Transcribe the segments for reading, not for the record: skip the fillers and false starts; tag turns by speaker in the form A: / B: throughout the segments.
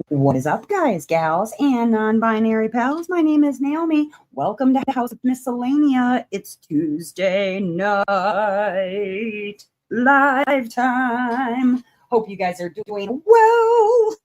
A: What is up, guys, gals, and non-binary pals? My name is Naomi. Welcome to House of Miscellanea. It's Tuesday night, live time. Hope you guys are doing well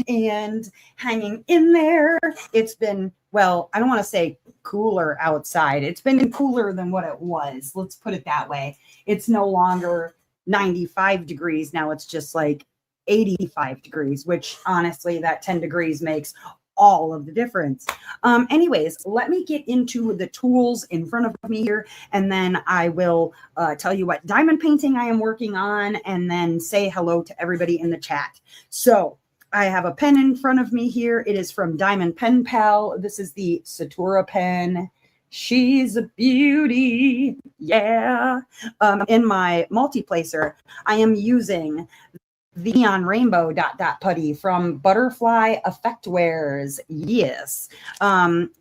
A: and hanging in there. It's been, well, I don't want to say cooler outside. It's been cooler than what it was. Let's put it that way. It's no longer 95 degrees. Now it's just like 85 degrees, which honestly, that 10 degrees makes all of the difference. Anyways, let me get into the tools in front of me here, and then I will tell you what diamond painting I am working on, and then say hello to everybody in the chat. So I have a pen in front of me here. It is from Diamond Pen Pal. This is the Satura pen. She's a beauty. Yeah. In my multi-placer, I am using the Neon Rainbow putty from Butterfly Effectwares. Yes.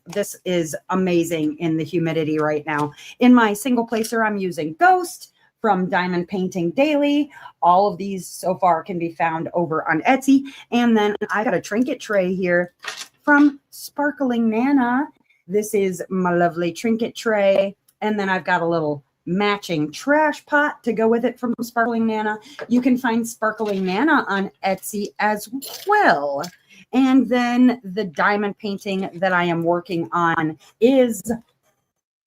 A: This is amazing in the humidity right now. In my single placer, I'm using Ghost from Diamond Painting Daily. All of these so far can be found over on Etsy. And then I got a trinket tray here from Sparkling Nana. This is my lovely trinket tray. And then I've got a little matching trash pot to go with it from Sparkling Nana. You can find Sparkling Nana on Etsy as well. And then the diamond painting that I am working on is,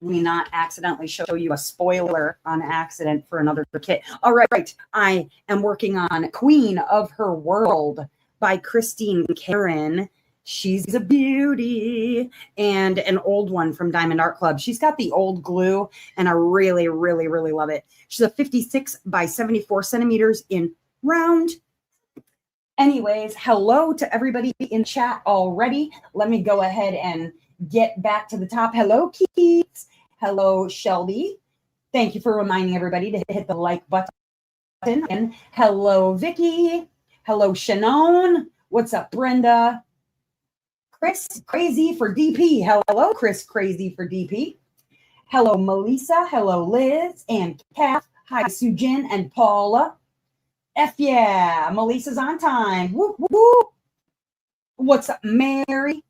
A: let me not accidentally show you a spoiler on accident for another kit. All right, I am working on Queen of Her World by Christine Karen. She's a beauty, and an old one from Diamond Art Club. She's got the old glue, and I really, really, really love it. She's a 56 by 74 centimeters in round. Anyways, hello to everybody in chat already. Let me go ahead and get back to the top. Hello, Keith. Hello, Shelby. Thank you for reminding everybody to hit the like button. And hello, Vicky. Hello, Shannon. What's up, Brenda? Chris Crazy for DP. Hello, Chris Crazy for DP. Hello, Melissa. Hello, Liz and Kath. Hi, Sujin and Paula. F yeah, Melissa's on time. Woo, woo, woo. What's up, Mary?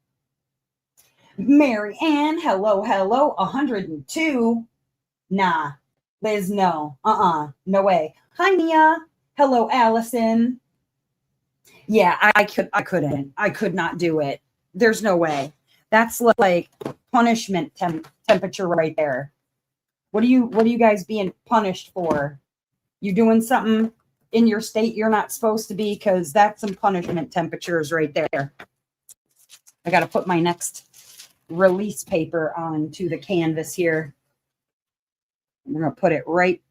A: Mary Ann. Hello, hello. 102. Nah, Liz, no. No way. Hi, Mia. Hello, Allison. Yeah, I could not do it. There's no way. That's like punishment temperature right there. What are you guys being punished for? You doing something in your state you're not supposed to be? Because that's some punishment temperatures right there. I got to put my next release paper onto the canvas here. I'm going to put it right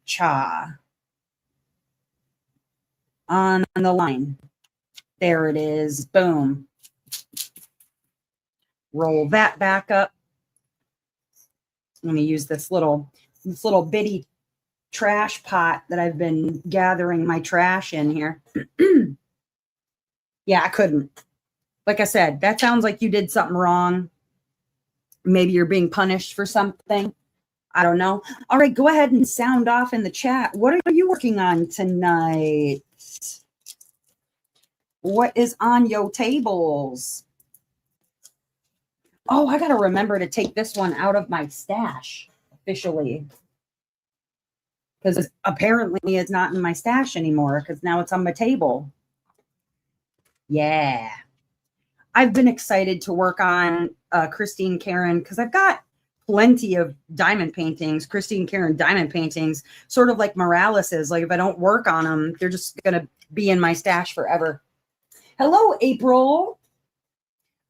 A: on the line. There it is. Boom. Roll that back up. I'm going to use this little bitty trash pot that I've been gathering my trash in here. Yeah, I couldn't. Like I said, that sounds like you did something wrong. Maybe you're being punished for something. I don't know. All right, go ahead and sound off in the chat. What are you working on tonight? What is on your tables? Oh, I got to remember to take this one out of my stash officially. Because apparently it's not in my stash anymore because now it's on my table. Yeah. I've been excited to work on Christine Karen because I've got plenty of diamond paintings, Christine Karen diamond paintings, sort of like Morales's. Like if I don't work on them, they're just going to be in my stash forever. Hello, April.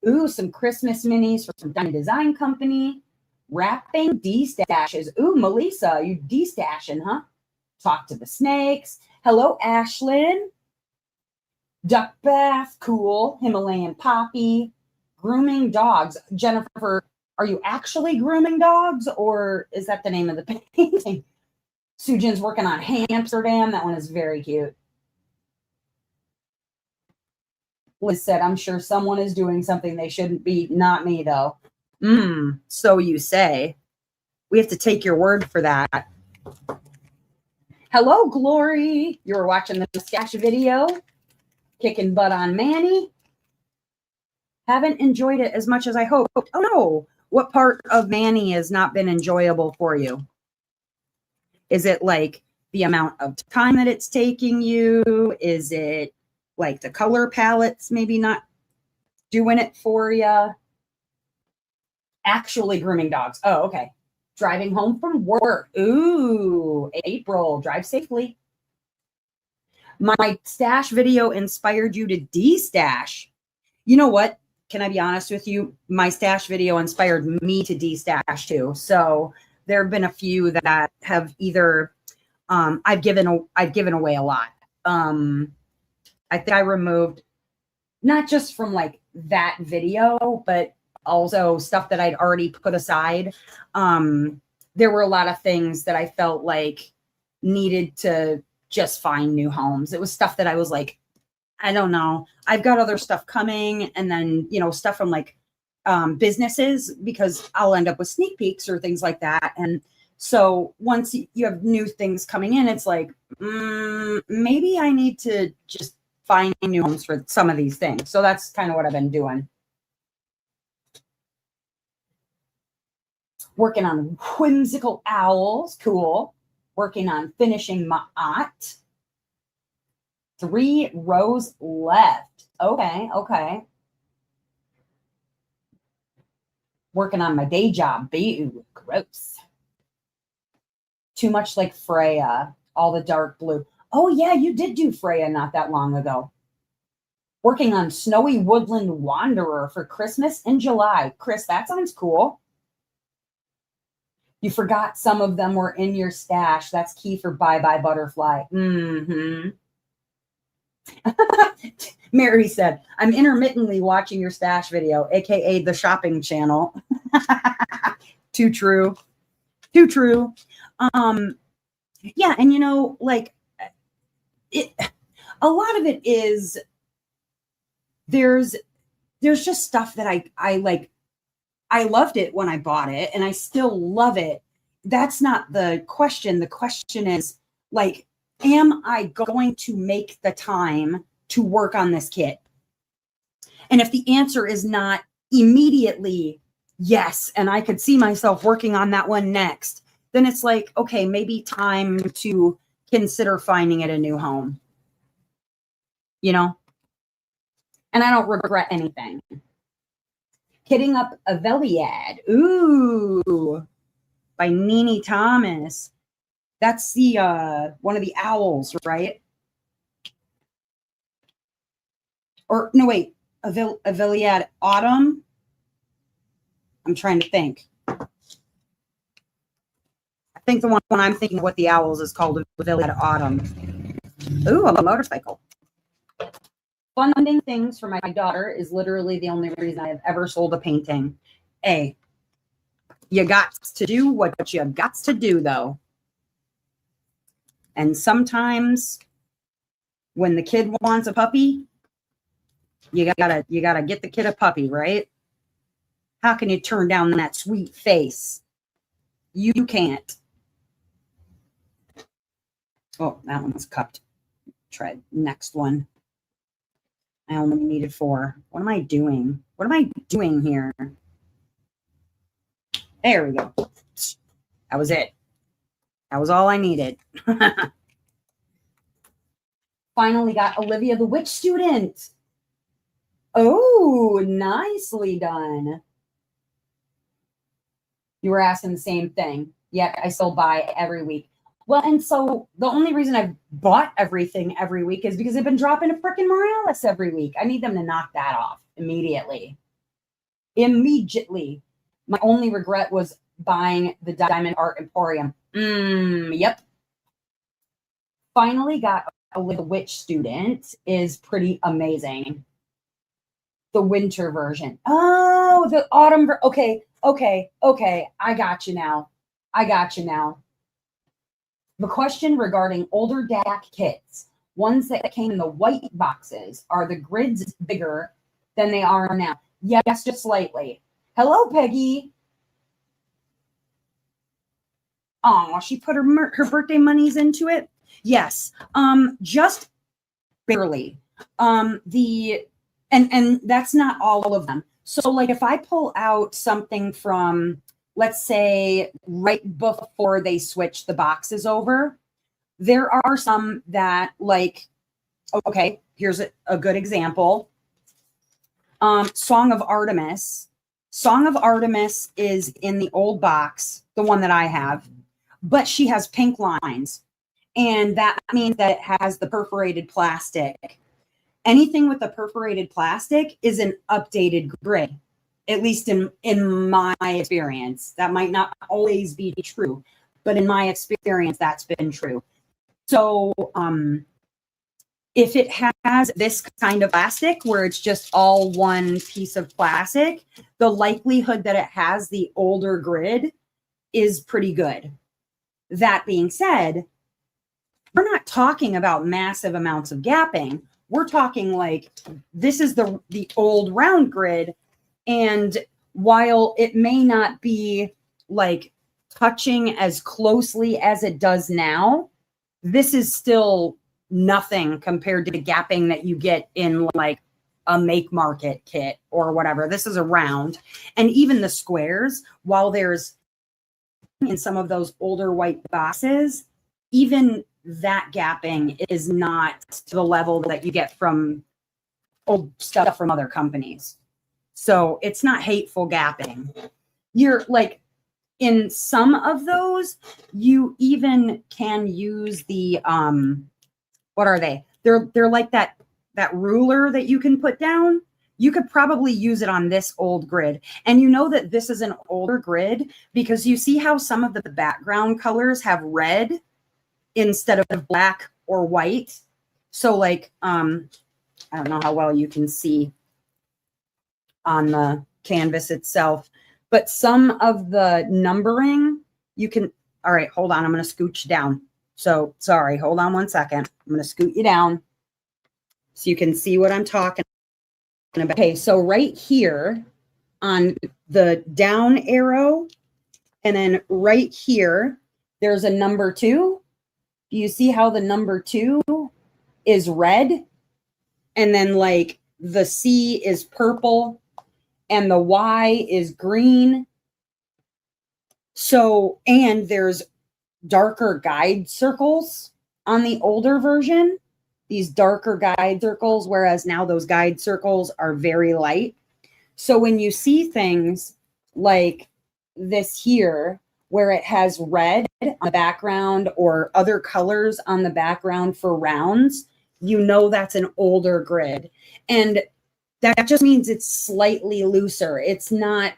A: Ooh, some Christmas minis from Diamond Design Company. Wrapping D-stashes. Ooh, Melissa, you D-stashing, huh? Talk to the snakes. Hello, Ashlyn. Duck bath, cool. Himalayan poppy. Grooming dogs. Jennifer, are you actually grooming dogs, or is that the name of the painting? Sujin's working on Amsterdam. That one is very cute. Liz said, I'm sure someone is doing something they shouldn't be. Not me, though. So you say. We have to take your word for that. Hello, Glory. You were watching the sketch video. Kicking butt on Manny. Haven't enjoyed it as much as I hoped. Oh no. What part of Manny has not been enjoyable for you? Is it like the amount of time that it's taking you? Is it like the color palettes maybe not doing it for you? Actually grooming dogs. Oh, okay. Driving home from work. Ooh, April, drive safely. My stash video inspired you to de-stash. You know what? Can I be honest with you? My stash video inspired me to de-stash too. So there have been a few that have either I've given away a lot. I think I removed not just from like that video, but also stuff that I'd already put aside. There were a lot of things that I felt like needed to just find new homes. It was stuff that I was like, I don't know. I've got other stuff coming, and then, you know, stuff from like businesses, because I'll end up with sneak peeks or things like that. And so once you have new things coming in, it's like, maybe I need to just find new homes for some of these things. So that's kind of what I've been doing. Working on whimsical owls. Cool. Working on finishing my art. 3 rows left. Okay, okay. Working on my day job. Boo, gross. Too much like Freya. All the dark blue. Oh yeah, you did do Freya not that long ago. Working on Snowy Woodland Wanderer for Christmas in July. Chris, that sounds cool. You forgot some of them were in your stash. That's key for Bye Bye Butterfly. Mm-hmm. Mary said, I'm intermittently watching your stash video, aka the shopping channel. Too true. Too true. Yeah, and you know, like it, a lot of it is there's just stuff that I like. I loved it when I bought it, and I still love it. That's not the question. The question is, like, am I going to make the time to work on this kit? And if the answer is not immediately yes, and I could see myself working on that one next, then it's like, okay, maybe time to consider finding it a new home. You know? And I don't regret anything. Hitting up a Veliad. Ooh, by Nene Thomas. That's the one of the owls, right? Or no, wait, a Veliad Autumn. I'm trying to think. I think the one I'm thinking of what the owls is called a Veliad Autumn. Ooh, a motorcycle. Funding things for my daughter is literally the only reason I have ever sold a painting. You got to do what you got to do, though. And sometimes when the kid wants a puppy, you gotta get the kid a puppy, right? How can you turn down that sweet face? You can't. Oh, that one was cupped. Try next one. I only needed 4. What am I doing? What am I doing here? There we go. That was it. That was all I needed. Finally got Olivia the Witch Student. Oh, nicely done. You were asking the same thing. Yet I still buy every week. Well, and so the only reason I've bought everything every week is because they've been dropping a frickin' Morales every week. I need them to knock that off immediately. Immediately. My only regret was buying the Diamond Art Emporium. Yep. Finally got a Little Witch Student is pretty amazing. The winter version. Oh, the autumn. Okay. I got you now. The question regarding older DAC kits, ones that came in the white boxes, are the grids bigger than they are now? Yes, just slightly. Hello, Peggy. Oh, she put her birthday monies into it. Yes, just barely. The And that's not all of them. So like if I pull out something from, let's say, right before they switch the boxes over, there are some that like, okay, here's a good example. Song of Artemis. Song of Artemis is in the old box, the one that I have, but she has pink lines. And that means that it has the perforated plastic. Anything with the perforated plastic is an updated grid, at least in my experience. That might not always be true, but in my experience, that's been true. So if it has this kind of plastic where it's just all one piece of plastic, the likelihood that it has the older grid is pretty good. That being said, we're not talking about massive amounts of gapping. We're talking like this is the old round grid. And while it may not be like touching as closely as it does now, this is still nothing compared to the gapping that you get in like a make market kit or whatever. This is a round. And even the squares, while there's in some of those older white boxes, even that gapping is not to the level that you get from old stuff from other companies. So it's not hateful gapping. You're like, in some of those, you even can use the, what are they? They're like that ruler that you can put down. You could probably use it on this old grid. And you know that this is an older grid because you see how some of the background colors have red instead of black or white. So like, I don't know how well you can see on the canvas itself, but some of the numbering you can, all right, hold on. I'm going to scooch down. So sorry, hold on one second. I'm going to scoot you down so you can see what I'm talking about. Okay, so right here on the down arrow, and then right here, there's a number 2. Do you see how the number 2 is red? And then like the C is purple and the Y is green. So, and there's darker guide circles on the older version, these darker guide circles, whereas now those guide circles are very light. So when you see things like this here, where it has red on the background or other colors on the background for rounds, you know that's an older grid. And that just means it's slightly looser. It's not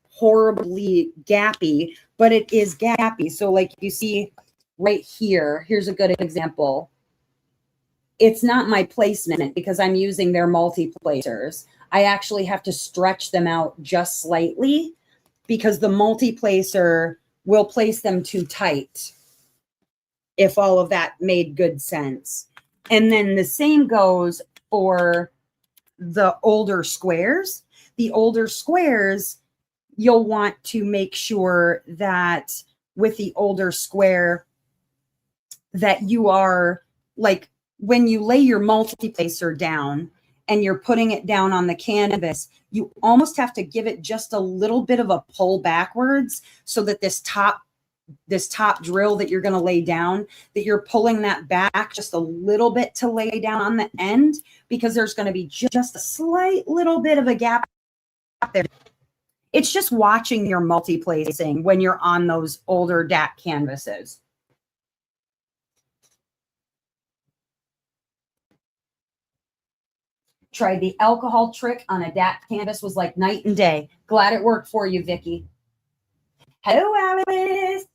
A: horribly gappy, but it is gappy. So like you see right here, here's a good example. It's not my placement because I'm using their multi-placers. I actually have to stretch them out just slightly because the multi-placer will place them too tight, if all of that made good sense. And then the same goes for the older squares. The older squares, you'll want to make sure that with the older square that you are like, when you lay your multi-placer down and you're putting it down on the canvas, you almost have to give it just a little bit of a pull backwards so that this top drill that you're going to lay down, that you're pulling that back just a little bit to lay down on the end, because there's going to be just a slight little bit of a gap there. It's just watching your multi-placing when you're on those older DAC canvases. Tried the alcohol trick on a DAC canvas, was like night and day. Glad it worked for you, Vicky. Hello, Alice.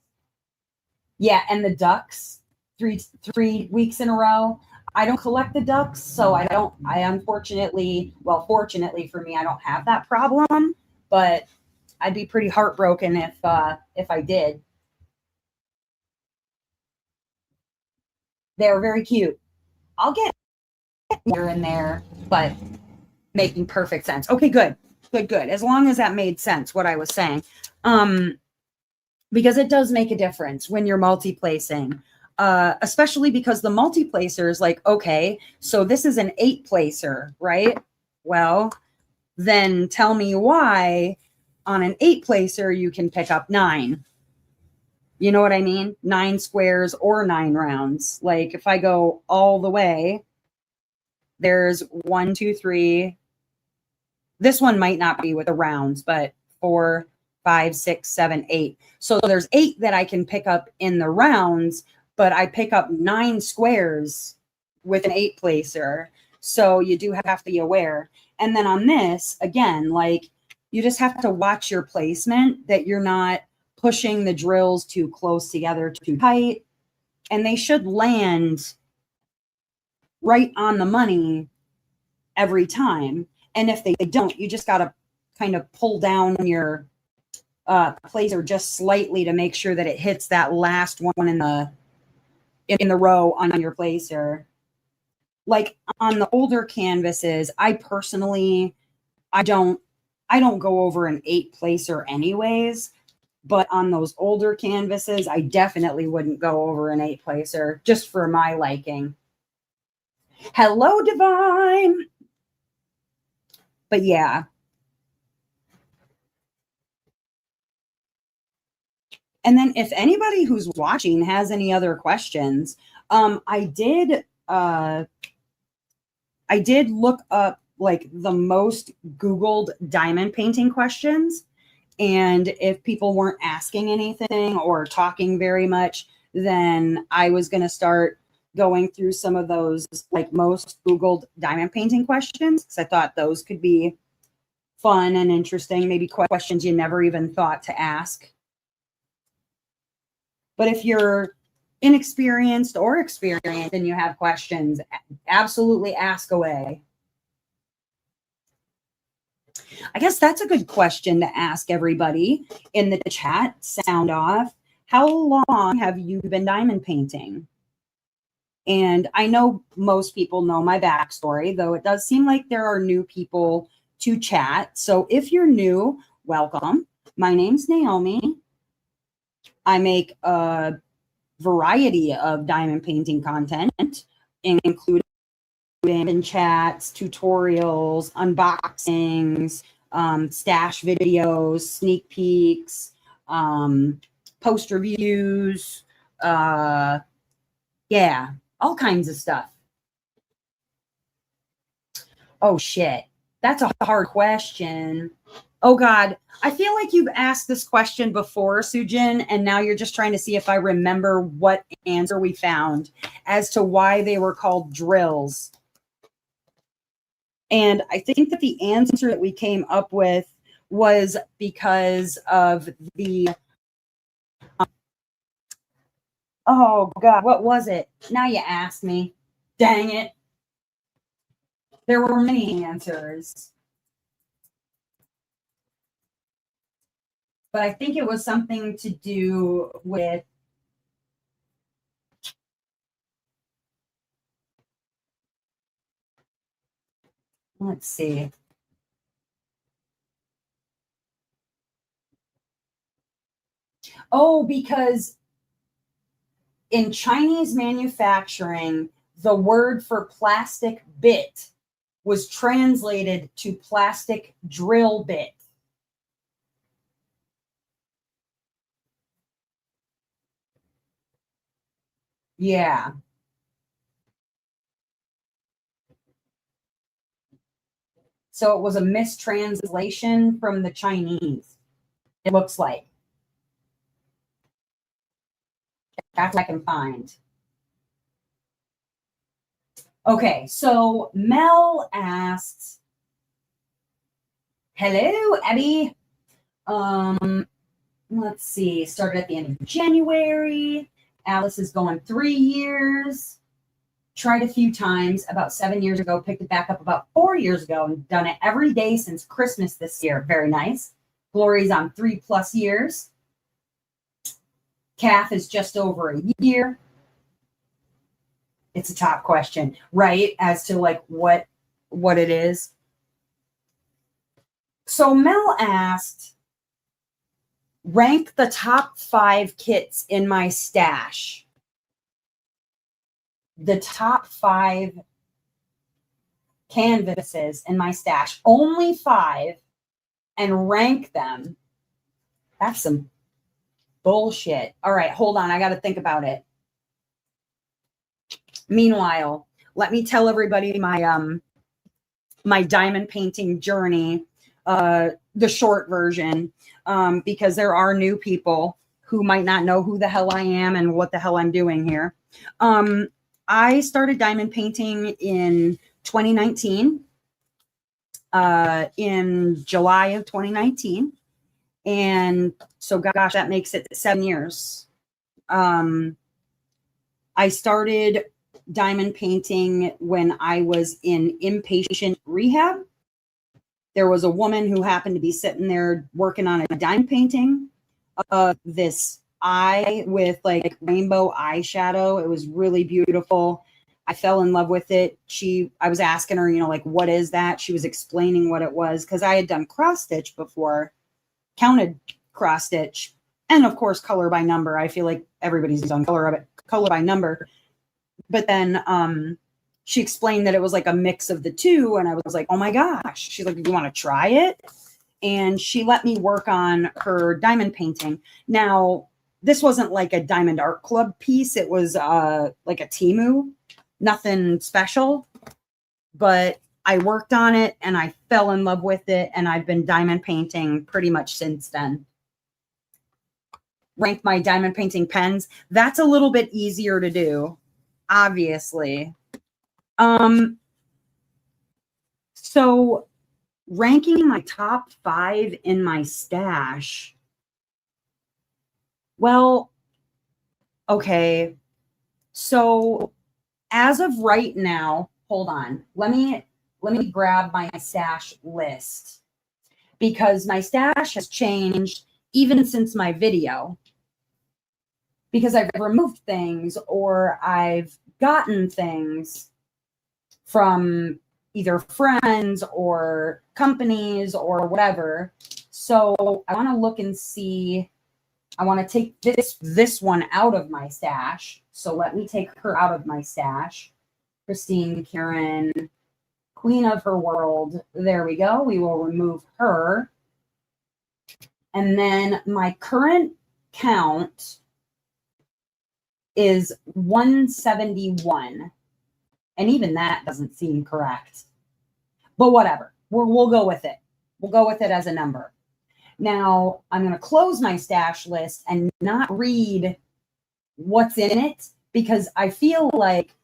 A: Yeah, and the ducks, three weeks in a row. I don't collect the ducks, so I unfortunately, well, fortunately for me, I don't have that problem, but I'd be pretty heartbroken if I did. They're very cute. I'll get here and there, but making perfect sense. Okay, good. As long as that made sense, what I was saying. Because it does make a difference when you're multi-placing. especially because the multi-placer is like, okay, so this is an 8-placer, right? Well, then tell me why on an 8-placer you can pick up 9. You know what I mean? 9 squares or 9 rounds. Like if I go all the way, there's 1, 2, 3. This one might not be with the rounds, but 4, 5, 6, 7, 8. So there's 8 that I can pick up in the rounds, but I pick up 9 squares with an 8-placer. So you do have to be aware. And then on this, again, like you just have to watch your placement, that you're not pushing the drills too close together, too tight. And they should land right on the money every time. And if they don't, you just got to kind of pull down your placer just slightly to make sure that it hits that last one in the row on your placer. Like on the older canvases, I personally, I don't go over an 8-placer anyways. But on those older canvases, I definitely wouldn't go over an 8-placer just for my liking. Hello, Divine. But yeah. And then if anybody who's watching has any other questions, I did look up like the most Googled diamond painting questions. And if people weren't asking anything or talking very much, then I was going to start going through some of those like most Googled diamond painting questions, because I thought those could be fun and interesting, maybe questions you never even thought to ask. But if you're inexperienced or experienced and you have questions, absolutely ask away. I guess that's a good question to ask everybody in the chat. Sound off. How long have you been diamond painting? And I know most people know my backstory, though it does seem like there are new people to chat. So if you're new, welcome. My name's Naomi. I make a variety of diamond painting content, including chats, tutorials, unboxings, stash videos, sneak peeks, post reviews, yeah, all kinds of stuff. Oh shit, that's a hard question. Oh God, I feel like you've asked this question before, Sujin, and now you're just trying to see if I remember what answer we found as to why they were called drills. And I think that the answer that we came up with was because of the, oh God, what was it? Now you asked me. Dang it. There were many answers. But I think it was something to do with, let's see. Oh, because in Chinese manufacturing, the word for plastic bit was translated to plastic drill bit. Yeah. So it was a mistranslation from the Chinese, it looks like. That's what I can find. Okay, so Mel asks, hello, Abby. Let's see, started at the end of January. Alice is going 3 years. Tried a few times about 7 years ago, picked it back up about 4 years ago, and done it every day since Christmas this year. Very nice. Glory's on 3+ years. Kath is just over a year. It's a top question, right? As to like what it is. So Mel asked, rank the top 5 kits in my stash. the top 5 canvases in my stash, only 5, and rank them. That's some bullshit. All right, hold on. I got to think about it. Meanwhile, let me tell everybody my my diamond painting journey, the short version, because there are new people who might not know who the hell I am and what the hell I'm doing here. I started diamond painting in 2019, in July of 2019. And so, gosh, that makes it 7 years. I started diamond painting when I was in inpatient rehab. There was a woman who happened to be sitting there working on a diamond painting of this eye with like rainbow eyeshadow. It was really beautiful. I fell in love with it. I was asking her, you know, like, what is that? She was explaining what it was, because I had done cross stitch before, counted cross stitch, and of course color by number. I feel like everybody's done color by number. But then she explained that it was like a mix of the two, and I was like, oh my gosh. She's like, do you want to try it? And she let me work on her diamond painting. Now, this wasn't like a Diamond Art Club piece. It was like a Temu, nothing special, but I worked on it and I fell in love with it, and I've been diamond painting pretty much since then. Rank my diamond painting pens. That's a little bit easier to do, obviously. So ranking my top 5 in my stash. Well, okay. So as of right now, hold on. Let me grab my stash list, because my stash has changed even since my video, because I've removed things or I've gotten things from either friends or companies or whatever. So I want to look and see. I want to take this one out of my stash. So let me take her out of my stash. Christine Karen, Queen of Her World. There we go. We will remove her. And then my current count is 171. And even that doesn't seem correct. But whatever. We'll go with it. We'll go with it as a number. Now, I'm going to close my stash list and not read what's in it, because I feel like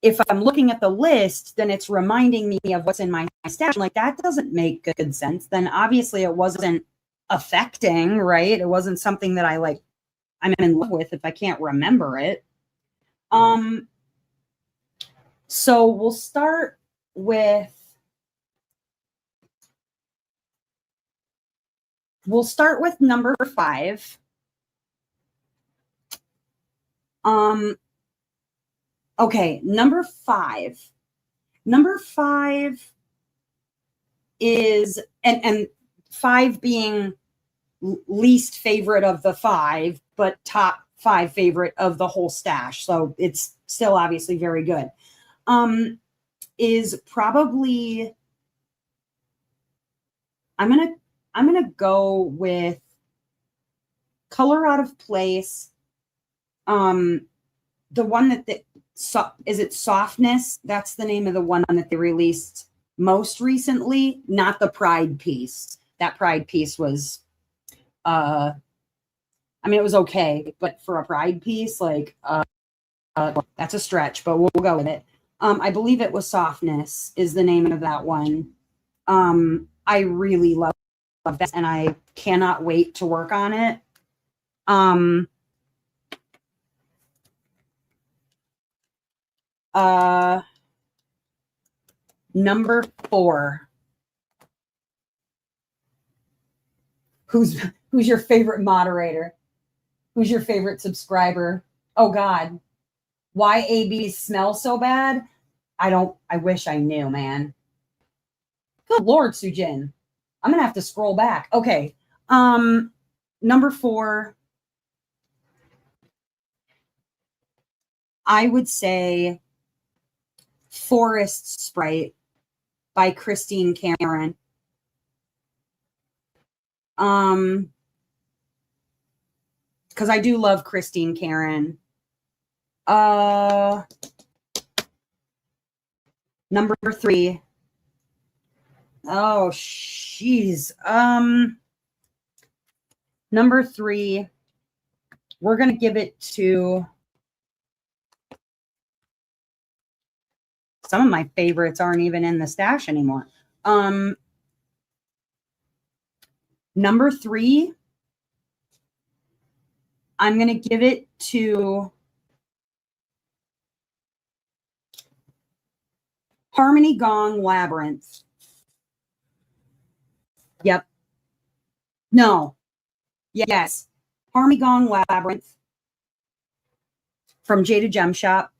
A: if I'm looking at the list, then it's reminding me of what's in my stash. Like, that doesn't make good sense. Then obviously it wasn't affecting, right? It wasn't something that I'm in love with if I can't remember it. So we'll start with number 5. Okay, number 5. Number 5 is, and 5 being least favorite of the 5, but top 5 favorite of the whole stash. So it's still obviously very good. Is probably, I'm gonna go with Color Out of Place. The one that is it Softness? That's the name of the one that they released most recently, not the Pride piece. That Pride piece was, I mean, it was okay, but for a Pride piece, like, that's a stretch, but we'll go with it. I believe it was Softness is the name of that one. I really love that, and I cannot wait to work on it. Number 4. Who's your favorite moderator? Who's your favorite subscriber? Oh God. Why ABs smell so bad? I wish I knew, man. Good Lord, Sujin. I'm gonna have to scroll back. Okay. Number 4. I would say Forest Sprite by Christine Cameron. Because I do love Christine Cameron. Number 3. Oh, jeez. Number 3, we're going to give it to some of my favorites aren't even in the stash anymore. Number 3, I'm going to give it to Harmony Gong Labyrinth. Yep. No. Yes. Harmony Gong Labyrinth from Jada Gem Shop.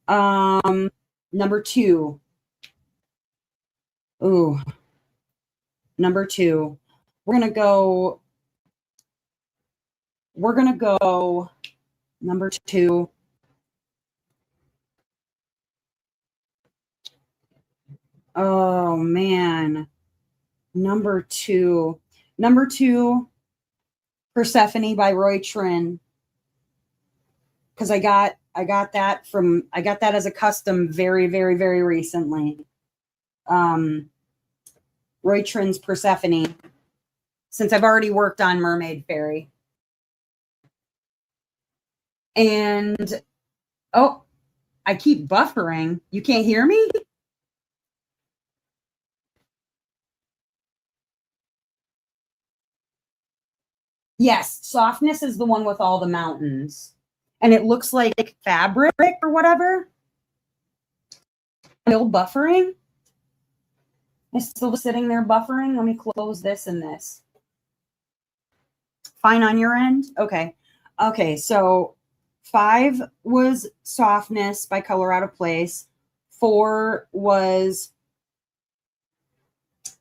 A: Number 2. Ooh. Number 2. We're going to go number 2. Oh man. Number 2, Persephone by Roy Trin. Because I got that as a custom very, very, very recently. Roy Trin's Persephone, since I've already worked on Mermaid Fairy. And oh, I keep buffering. You can't hear me? Yes, Softness is the one with all the mountains. And it looks like fabric or whatever. Still buffering? It's still sitting there buffering. Let me close this and this. Fine on your end? Okay. Okay, so 5 was Softness by Color Out of Place. 4 was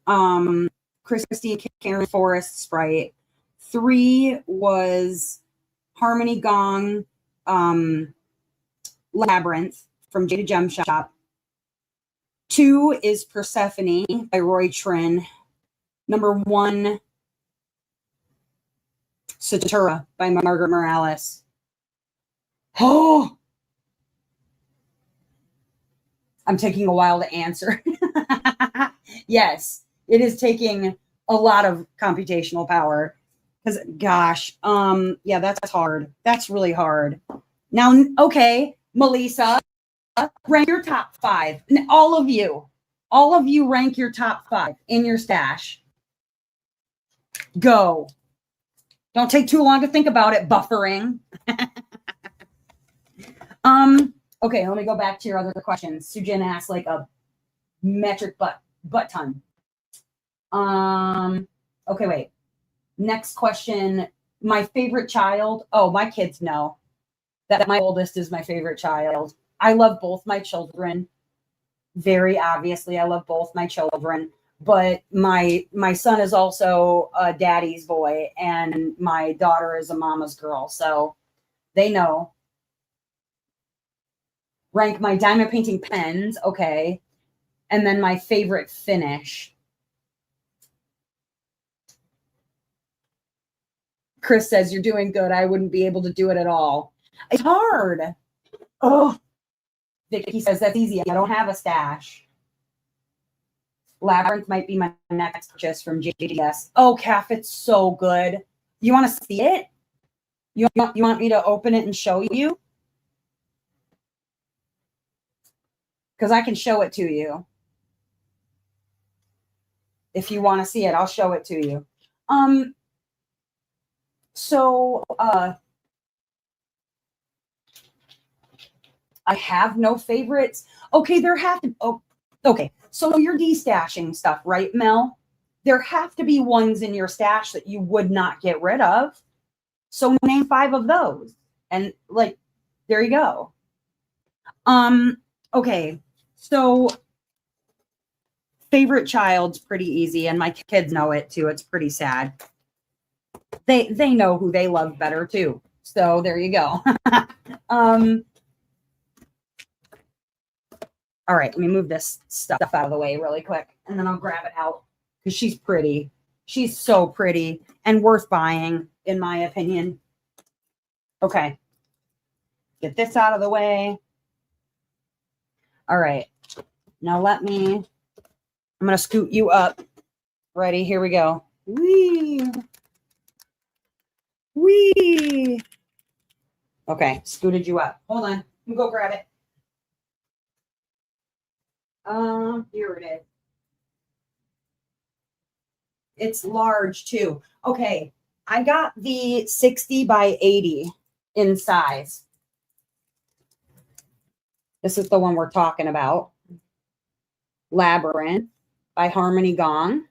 A: Christine Cameron Forest Sprite. 3 was Harmony Gong Labyrinth from Jada Gem Shop. 2 is Persephone by Roy Trin. Number 1, Satura by Margaret Morales. Oh, I'm taking a while to answer. Yes, it is taking a lot of computational power. Because, gosh, yeah, that's hard. That's really hard. Now, okay, Melissa, rank your top 5. All of you rank your top 5 in your stash. Go. Don't take too long to think about it, buffering. Okay, let me go back to your other questions. Sujin asked like a metric butt ton. Okay, wait. Next question. My favorite child. Oh, my kids know that my oldest is my favorite child. I love both my children. Very obviously, I love both my children. But my son is also a daddy's boy, and my daughter is a mama's girl. So they know. Rank my diamond painting pens. Okay. And then my favorite finish. Chris says, you're doing good. I wouldn't be able to do it at all. It's hard. Oh, Vicky says, that's easy. I don't have a stash. Labyrinth might be my next purchase from JDS. Oh, Calf, it's so good. You want to see it? You want me to open it and show you? Because I can show it to you. If you want to see it, I'll show it to you. So I have no favorites. Okay, there have to. Oh, okay. So you're destashing stuff, right, Mel? There have to be ones in your stash that you would not get rid of. So name 5 of those, and like, there you go. Okay. So favorite child's pretty easy, and my kids know it too. It's pretty sad. They know who they love better too. So there you go. All right, let me move this stuff out of the way really quick, and then I'll grab it out because she's pretty. She's so pretty and worth buying, in my opinion. Okay, get this out of the way. All right, now I'm going to scoot you up. Ready? Here we go. Whee! Whee! Okay, scooted you up. Hold on. You go grab it. Here it is. It's large too. Okay, I got the 60 by 80 in size. This is the one we're talking about. Labyrinth by Harmony Gong.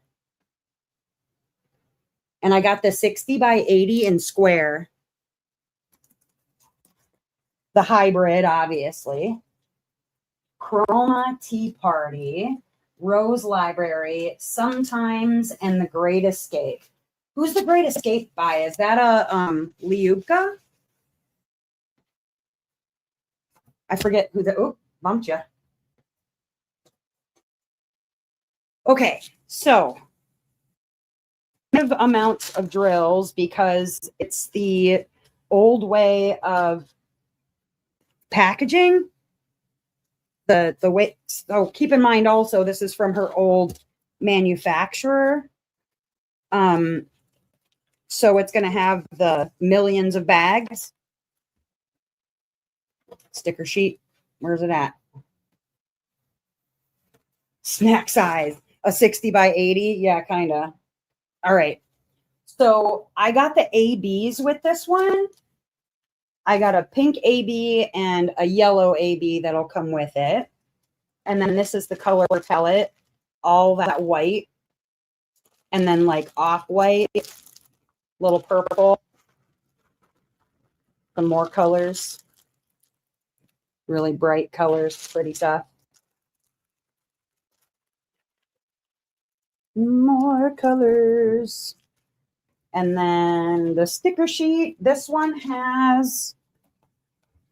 A: And I got the 60 by 80 in square. The hybrid, obviously. Chroma Tea Party, Rose Library, Sometimes, and The Great Escape. Who's The Great Escape by? Is that a Liubka? I forget who bumped you. Okay, so amounts of drills because it's the old way of packaging. The way, so keep in mind also this is from her old manufacturer. So it's going to have the millions of bags. Sticker sheet. Where's it at? Snack size. A 60 by 80. Yeah, kind of. All right. So I got the ABs with this one. I got a pink AB and a yellow AB that'll come with it. And then this is the color palette. All that white. And then like off-white. Little purple. Some more colors. Really bright colors. Pretty stuff. More colors. And then the sticker sheet. This one has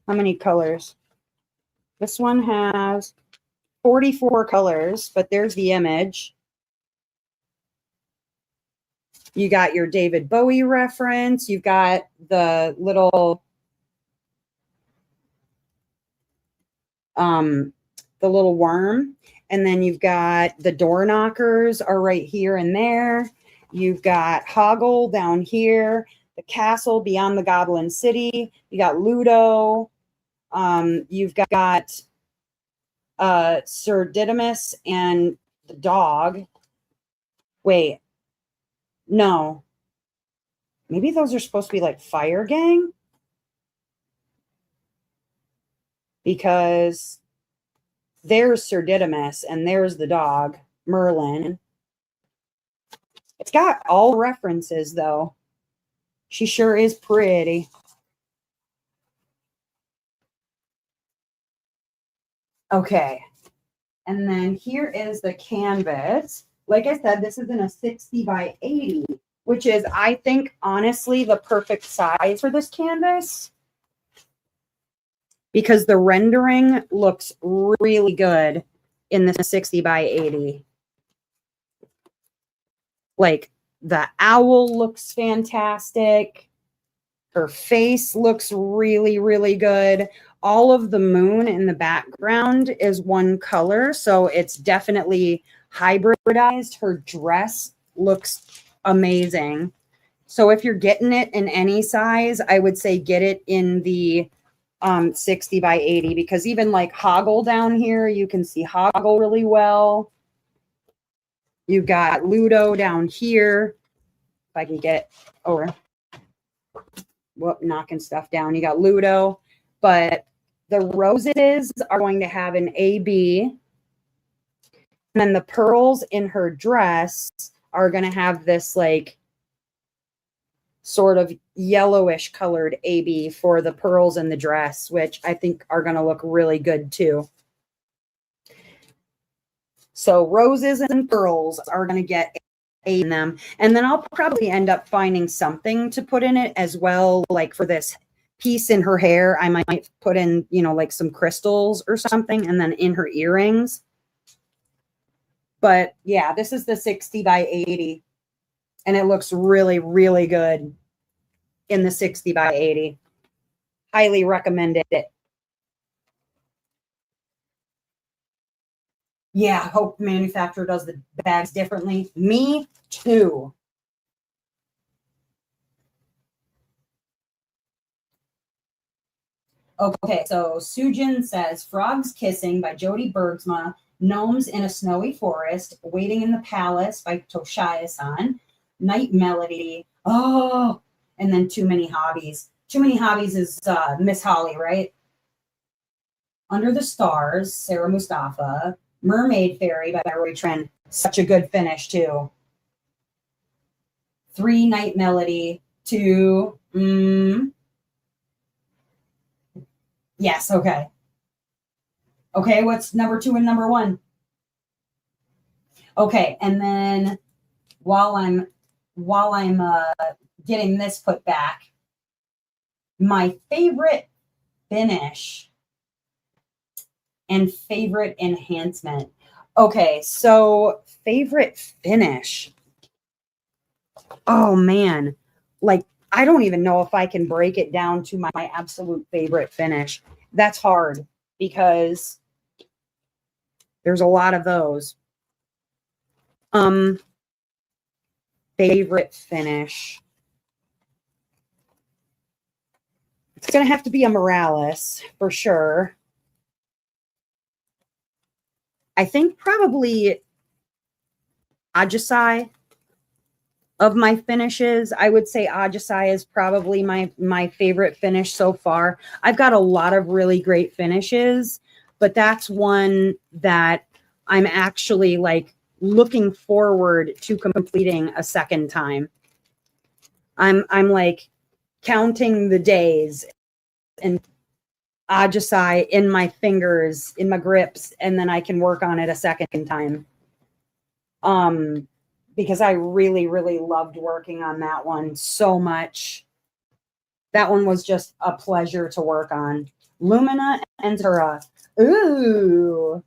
A: how many colors? This one has 44 colors, but there's the image. You got your David Bowie reference. You've got the little worm. And then you've got the door knockers are right here and there. You've got Hoggle down here, the castle beyond the Goblin City. You got Ludo. You've got Sir Didymus and the dog. Wait, no. Maybe those are supposed to be like Fire Gang? Because there's Sir Didymus and there's the dog, Merlin. It's got all references, though. She sure is pretty. Okay. And then here is the canvas. Like I said, this is in a 60 by 80, which is, I think, honestly, the perfect size for this canvas. Because the rendering looks really good in the 60 by 80. Like, the owl looks fantastic. Her face looks really, really good. All of the moon in the background is one color, so it's definitely hybridized. Her dress looks amazing. So if you're getting it in any size, I would say get it in the 60 by 80, because even like Hoggle down here, you can see Hoggle really well. You've got Ludo down here. If I can get it over. Whoop, knocking stuff down. You got Ludo, but the roses are going to have an AB. And then the pearls in her dress are going to have this like sort of yellowish colored AB for the pearls in the dress, which I think are going to look really good too. So roses and pearls are going to get A in them. And then I'll probably end up finding something to put in it as well, like for this piece in her hair, I might put in, you know, like some crystals or something, and then in her earrings. But yeah, this is the 60 by 80, and it looks really, really good in the 60 by 80. Highly recommended it. Yeah, I hope the manufacturer does the bags differently. Me too. Okay, so Sujin says Frogs Kissing by Jody Bergsma, Gnomes in a Snowy Forest, Waiting in the Palace by Toshia-san, Night Melody. Oh, and then Too Many Hobbies. Too Many Hobbies is Miss Holly, right? Under the Stars, Sarah Mustafa, Mermaid Fairy by Roy Tren. Such a good finish, too. 3, Night Melody. 2, yes, okay. Okay, what's number 2 and number 1? Okay, and then while I'm getting this put back, my favorite finish and favorite enhancement. Okay, so favorite finish. Oh man, like I don't even know if I can break it down to my absolute favorite finish. That's hard because there's a lot of those. Favorite finish. It's going to have to be a Morales for sure. I think probably Ajisai of my finishes. I would say Ajisai is probably my favorite finish so far. I've got a lot of really great finishes, but that's one that I'm actually like looking forward to completing a second time. I'm like counting the days and Ajisai in my fingers, in my grips, and then I can work on it a second time. Because I really, really loved working on that one so much. That one was just a pleasure to work on. Lumina and Tura. Ooh.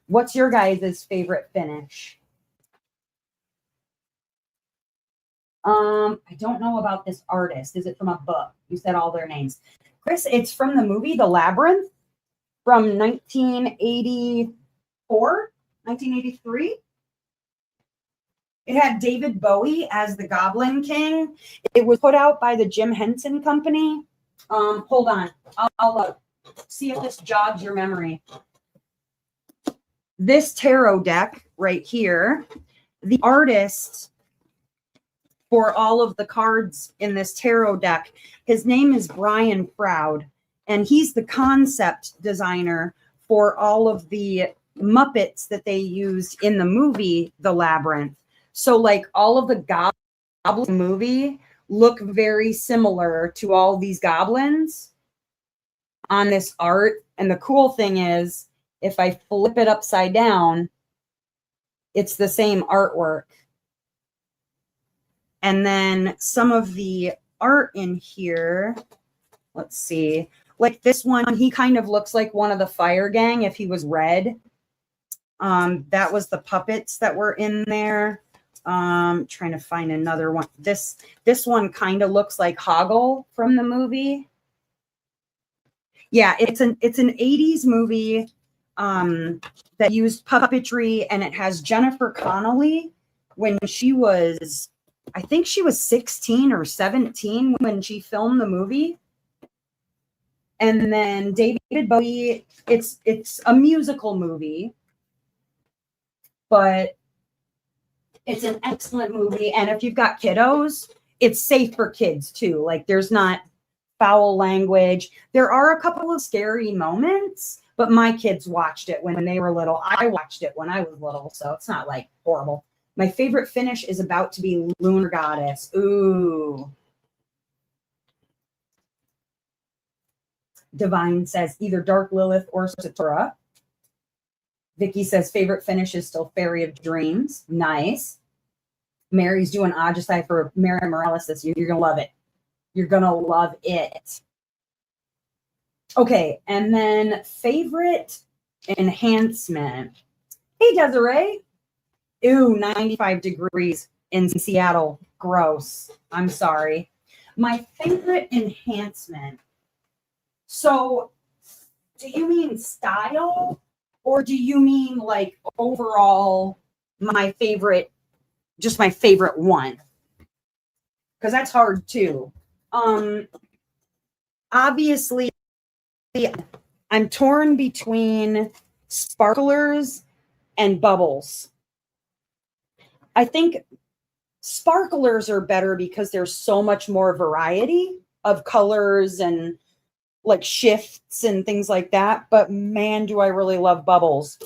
A: What's your guys' favorite finish? I don't know about this artist. Is it from a book? You said all their names. Chris, it's from the movie The Labyrinth from 1984, 1983. It had David Bowie as the Goblin King. It was put out by the Jim Henson Company. Hold on. I'll see if this jogs your memory. This tarot deck right here, the artist for all of the cards in this tarot deck, his name is Brian Froud, and he's the concept designer for all of the Muppets that they used in the movie The Labyrinth. So like all of the Goblin movie look very similar to all these goblins on this art. And the cool thing is, if I flip it upside down, it's the same artwork. And then some of the art in here, let's see, like this one, he kind of looks like one of the Fire Gang if he was red. That was the puppets that were in there. Trying to find another one. This one kind of looks like Hoggle from the movie. Yeah, it's an 80s movie that used puppetry, and it has Jennifer Connelly when she was, I think she was 16 or 17 when she filmed the movie. And then David Bowie, it's a musical movie, but it's an excellent movie. And if you've got kiddos, it's safe for kids too. Like there's not foul language. There are a couple of scary moments, but my kids watched it when they were little. I watched it when I was little, so it's not like horrible. My favorite finish is about to be Lunar Goddess. Ooh. Divine says either Dark Lilith or Satura. Vicky says favorite finish is still Fairy of Dreams. Nice. Mary's doing Ajisai for Mary Morales this year. You're going to love it. You're going to love it. Okay, and then favorite enhancement. Hey, Desiree. Ooh, 95 degrees in Seattle. Gross. I'm sorry. My favorite enhancement. So, do you mean style or do you mean like overall my favorite, just my favorite one? Because that's hard too. Obviously, I'm torn between sparklers and bubbles. I think sparklers are better because there's so much more variety of colors and like shifts and things like that. But man, do I really love bubbles.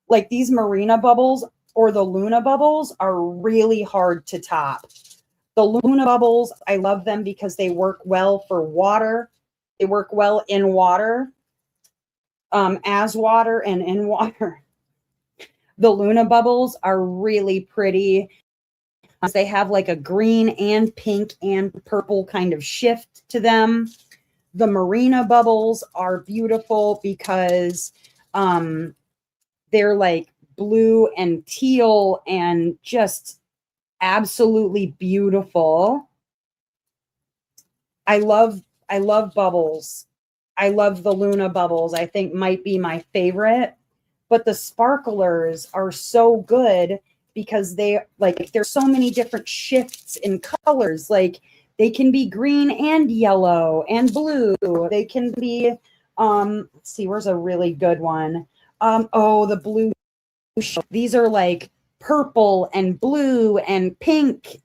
A: Like these Marina bubbles or the Luna bubbles are really hard to top. The Luna bubbles, I love them because they work well for water. They work well in water, as water and in water. The Luna bubbles are really pretty. They have like a green and pink and purple kind of shift to them. The Marina bubbles are beautiful because they're like blue and teal and just absolutely beautiful. I love bubbles. I love the Luna bubbles. I think might be my favorite. But the sparklers are so good because they like there's so many different shifts in colors. Like they can be green and yellow and blue. They can be let's see, where's a really good one? Oh, the blue. These are like purple and blue and pink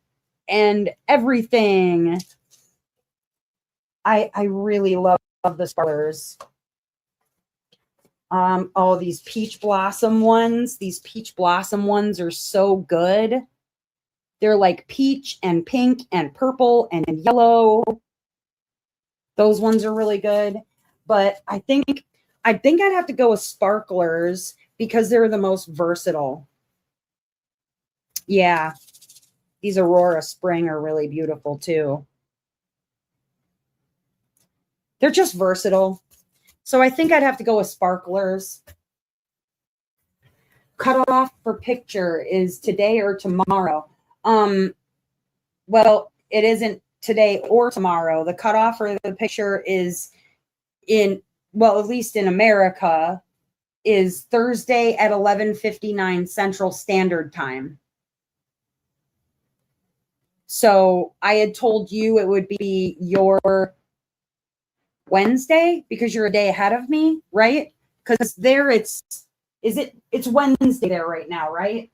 A: and everything. I really love the sparklers. Oh, these peach blossom ones. These peach blossom ones are so good. They're like peach and pink and purple and yellow. Those ones are really good. But I think I'd have to go with sparklers because they're the most versatile. Yeah. These Aurora Spring are really beautiful too. They're just versatile. So I think I'd have to go with sparklers. Cutoff for picture is today or tomorrow. Well, it isn't today or tomorrow. The cutoff for the picture is at least in America, is Thursday at 11:59 Central Standard Time. So I had told you it would be your Wednesday because you're a day ahead of me, right? Because there it's Wednesday there right now, right?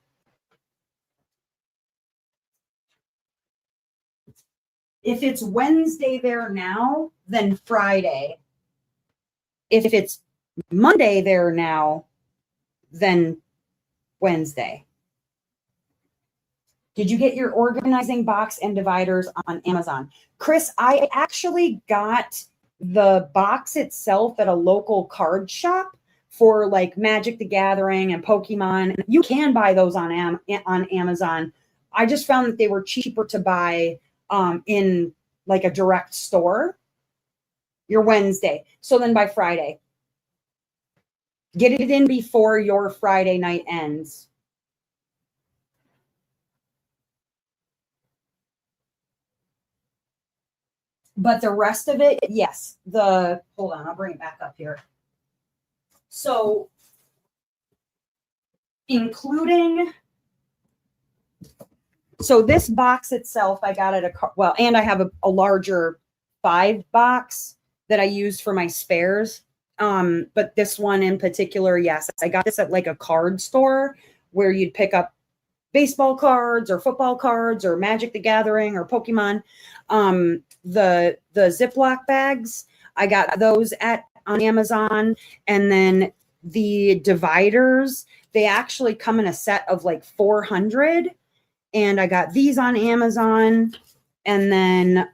A: If it's Wednesday there now, then Friday. If it's Monday there now, then Wednesday. Did you get your organizing box and dividers on Amazon? Chris, I actually got the box itself at a local card shop for like Magic the Gathering and Pokemon. You can buy those on Amazon. I just found that they were cheaper to buy in like a direct store. Your Wednesday. So then by Friday. Get it in before your Friday night ends. But the rest of it, yes. Hold on, I'll bring it back up here. So, so this box itself, I got at and I have a larger 5 box that I use for my spares. But this one in particular, yes, I got this at like a card store where you'd pick up baseball cards or football cards or Magic the Gathering or Pokemon. The Ziploc bags, I got those on Amazon. And then the dividers, they actually come in a set of like 400. And I got these on Amazon. And then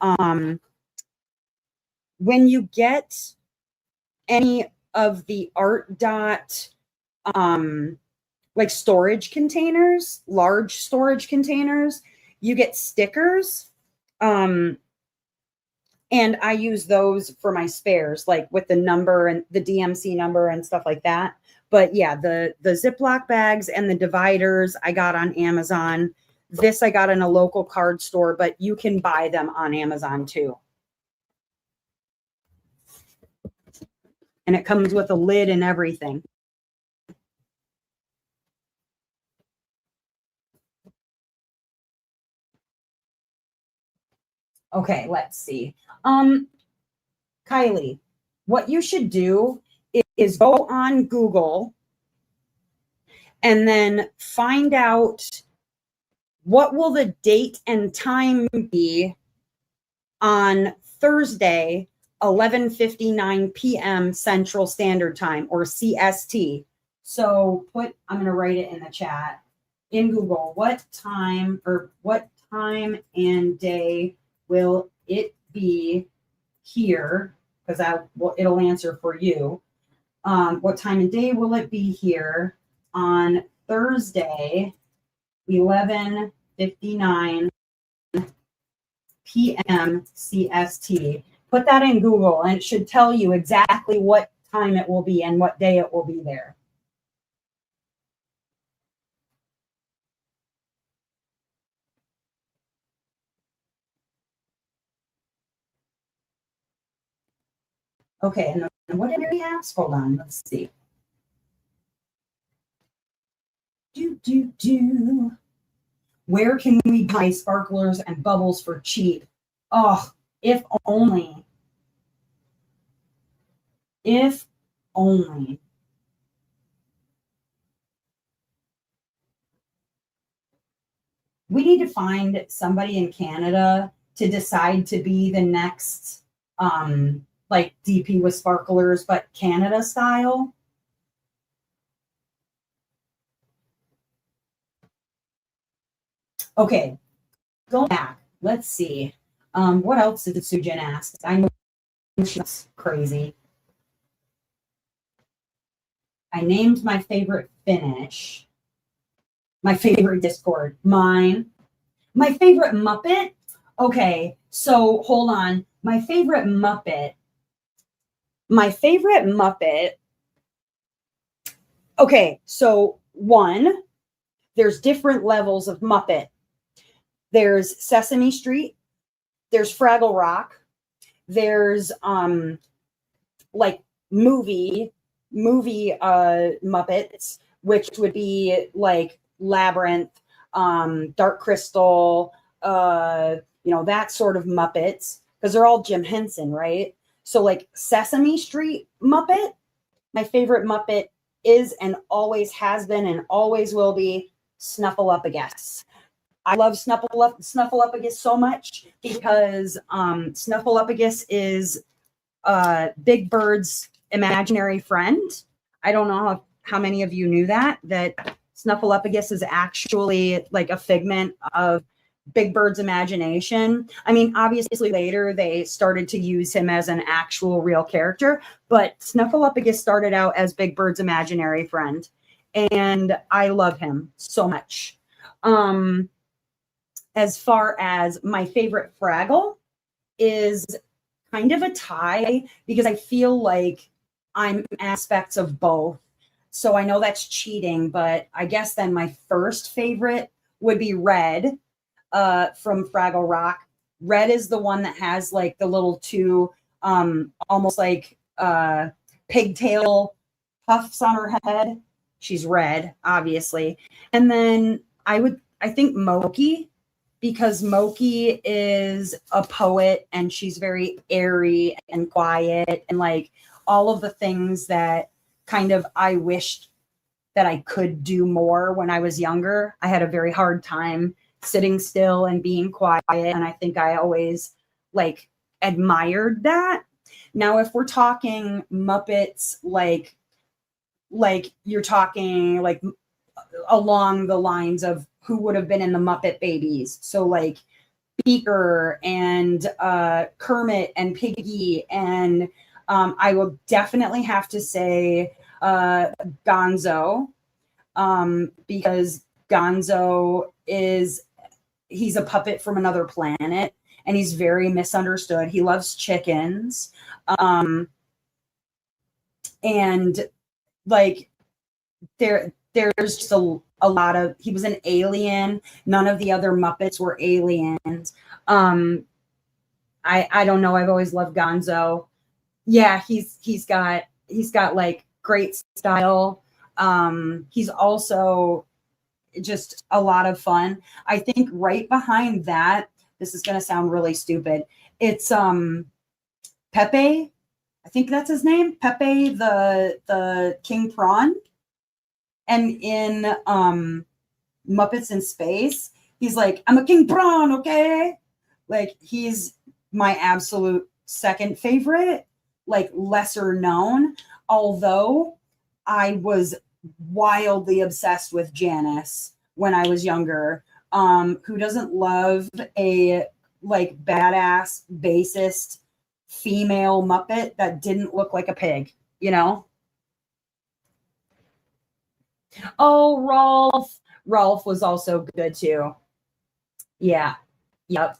A: when you get any of the Art Dot like storage containers, large storage containers, you get stickers. And I use those for my spares, like with the number and the DMC number and stuff like that. But yeah, the Ziploc bags and the dividers I got on Amazon. This I got in a local card store, but you can buy them on Amazon too. And it comes with a lid and everything. Okay, let's see. Kylie, what you should do is go on Google and then find out what will the date and time be on Thursday, 11:59 p.m. Central Standard Time, or CST. So I'm going to write it in the chat in Google. What time and day will it be here? Because it'll answer for you. What time and day will it be here on Thursday, 11:59 p.m. CST? Put that in Google and it should tell you exactly what time it will be and what day it will be there. Okay, and what did we ask? Hold on, let's see. Where can we buy sparklers and bubbles for cheap? Oh, if only. If only. We need to find somebody in Canada to decide to be the next like DP with sparklers, but Canada style. Okay, go back. Let's see. What else did Sujin ask? I know she's crazy. I named my favorite finish. My favorite Discord. Mine. My favorite Muppet. Okay, so hold on. My favorite Muppet. Okay, so one, there's different levels of Muppet. There's Sesame Street. There's Fraggle Rock. There's like movie Muppets, which would be like Labyrinth, Dark Crystal, that sort of Muppets, because they're all Jim Henson, right? So like Sesame Street Muppet, my favorite Muppet is and always has been and always will be Snuffleupagus. I love Snuffleupagus so much because Snuffleupagus is Big Bird's imaginary friend. I don't know how many of you knew that Snuffleupagus is actually like a figment of Big Bird's imagination. I mean, obviously later they started to use him as an actual real character, but Snuffleupagus started out as Big Bird's imaginary friend, and I love him so much. As far as my favorite Fraggle is kind of a tie because I feel like I'm aspects of both. So I know that's cheating, but I guess then my first favorite would be Red from Fraggle Rock. Red is the one that has like the little two almost like pigtail puffs on her head. She's red, obviously. And then I think Moki, because Moki is a poet and she's very airy and quiet and like all of the things that kind of I wished that I could do more when I was younger. I had a very hard time sitting still and being quiet, and I think I always like admired that. Now, if we're talking Muppets, like you're talking like along the lines of who would have been in the Muppet Babies. So like Beaker and Kermit and Piggy. And I will definitely have to say Gonzo, because Gonzo he's a puppet from another planet. and he's very misunderstood. He loves chickens. And like there's just a lot of, he was an alien. None of the other Muppets were aliens. I don't know. I've always loved Gonzo. Yeah, he's got like great style. He's also just a lot of fun. I think right behind that, this is going to sound really stupid. It's Pepe. I think that's his name, Pepe the King Prawn. And in Muppets in Space, he's like, I'm a king prawn, okay? Like, he's my absolute second favorite, like lesser known, although I was wildly obsessed with Janice when I was younger. Who doesn't love a like badass bassist female Muppet that didn't look like a pig, you know? Oh, Rolf. Rolf was also good too. Yeah. Yep.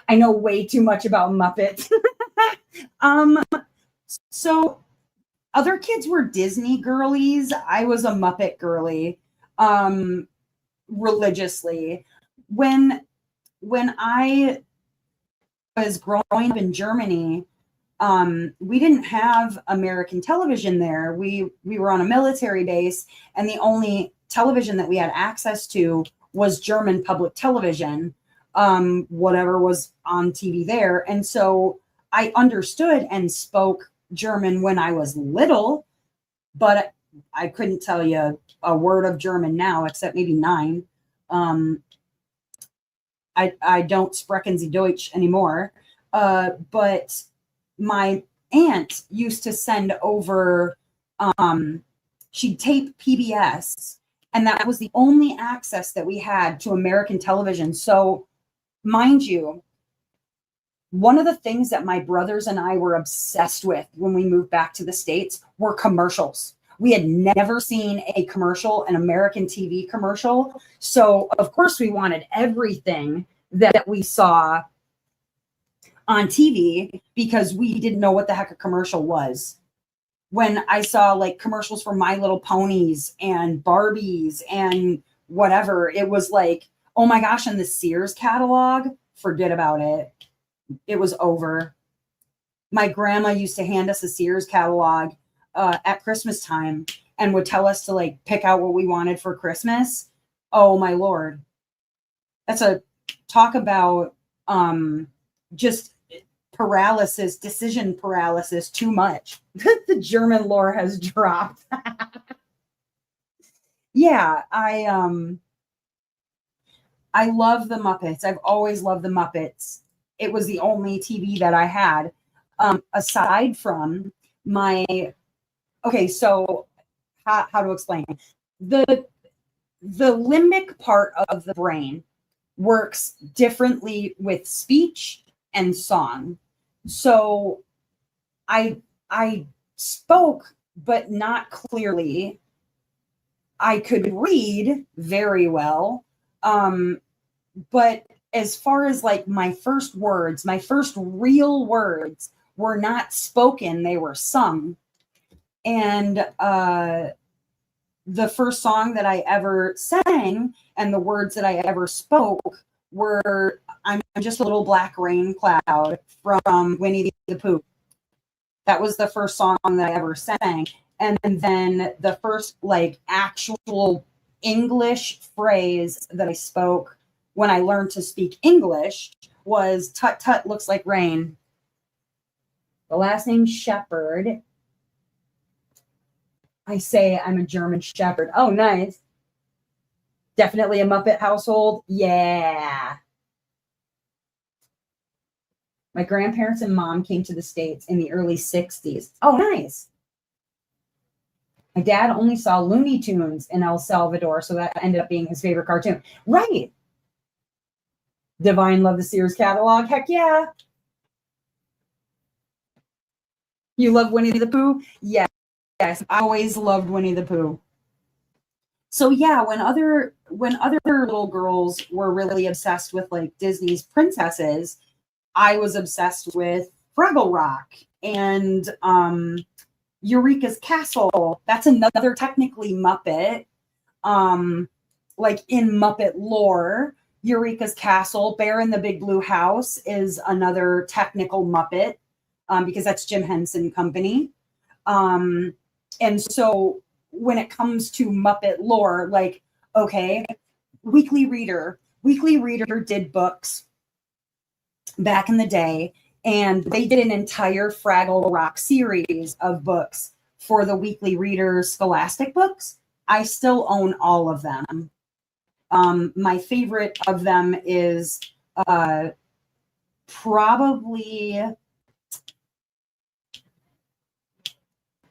A: I know way too much about Muppets. So other kids were Disney girlies. I was a Muppet girly, religiously. When I was growing up in Germany, we didn't have American television there. We were on a military base, and the only television that we had access to was German public television, whatever was on TV there. And so I understood and spoke German when I was little, but I couldn't tell you a word of German now, except maybe 9. I don't sprechen Sie Deutsch anymore. But my aunt used to send over, she'd tape PBS, and that was the only access that we had to American television. So, mind you, one of the things that my brothers and I were obsessed with when we moved back to the States were commercials. We had never seen a commercial, an American TV commercial. So, of course, we wanted everything that we saw on TV because we didn't know what the heck a commercial was. When I saw like commercials for My Little Ponies and Barbies and whatever, it was like, oh my gosh, and the Sears catalog, forget about it. It was over. My grandma used to hand us a Sears catalog at Christmas time and would tell us to like pick out what we wanted for Christmas. Oh my Lord. That's a talk about just paralysis, decision paralysis, too much. The German lore has dropped. Yeah, I love the Muppets. I've always loved the Muppets. It was the only TV that I had. Aside from my, okay, so how to explain? The limbic part of the brain works differently with speech and song. So I spoke, but not clearly. I could read very well. But as far as like my first words, my first real words were not spoken, they were sung. And the first song that I ever sang and the words that I ever spoke were I'm just a little black rain cloud from Winnie the Pooh. That was the first song that I ever sang. And then the first like actual English phrase that I spoke when I learned to speak English was tut tut looks like rain. The last name Shepherd. I say I'm a German Shepherd. Oh, nice. Definitely a Muppet household. Yeah. My grandparents and mom came to the States in the early 60s. Oh, nice. My dad only saw Looney Tunes in El Salvador, so that ended up being his favorite cartoon. Right. Divine loved the Sears catalog. Heck yeah. You love Winnie the Pooh? Yes. Yes. I always loved Winnie the Pooh. So yeah, when other little girls were really obsessed with like Disney's princesses, I was obsessed with Fraggle Rock and Eureka's Castle. That's another technically Muppet. Um, like in Muppet lore, Eureka's Castle, Bear in the Big Blue House is another technical Muppet, because that's Jim Henson Company. Um, and so when it comes to Muppet lore, like, okay, Weekly Reader did books back in the day, and they did an entire Fraggle Rock series of books for the Weekly Reader Scholastic books. I still own all of them. My favorite of them is uh, probably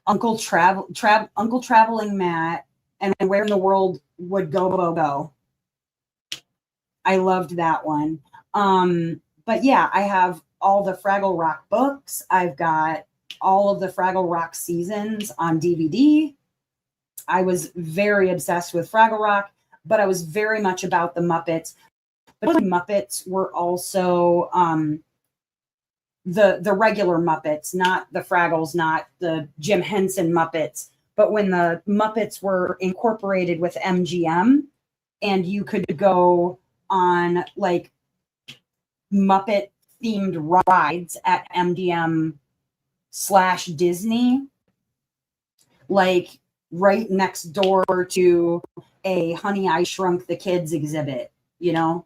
A: Uncle Traveling Matt, and Where in the World Would Go Go. I loved that one. But yeah, I have all the Fraggle Rock books. I've got all of the Fraggle Rock seasons on DVD. I was very obsessed with Fraggle Rock, but I was very much about the Muppets. But the Muppets were also the regular Muppets, not the Fraggles, not the Jim Henson Muppets. But when the Muppets were incorporated with MGM, and you could go on like Muppet themed rides at MGM/Disney, like right next door to a Honey I Shrunk the Kids exhibit, you know?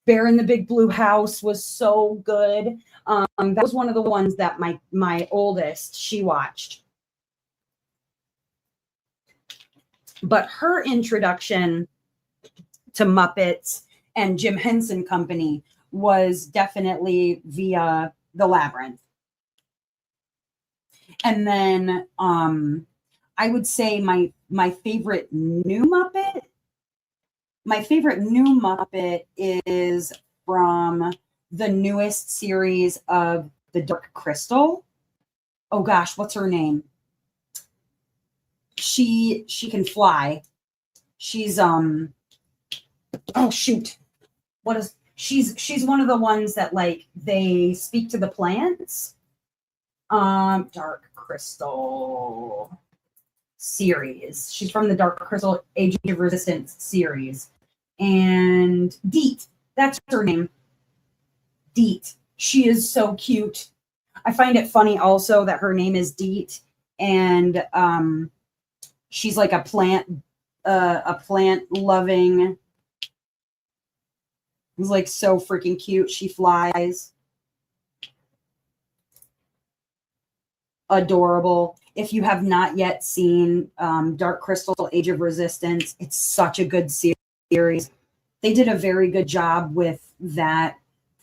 A: Bear in the Big Blue House was so good. That was one of the ones that my oldest, she watched. But her introduction to Muppets and Jim Henson Company was definitely via The Labyrinth. And then I would say my favorite new Muppet is from the newest series of The Dark Crystal. Oh gosh, what's her name? She can fly. She's oh shoot. She's one of the ones that like they speak to the plants. Dark Crystal series. She's from the Dark Crystal Age of Resistance series. And Deet, that's her name. Deet. She is so cute. I find it funny also that her name is Deet, and she's like a plant loving. It's like so freaking cute. She flies. Adorable. If you have not yet seen Dark Crystal Age of Resistance, it's such a good series. They did a very good job with that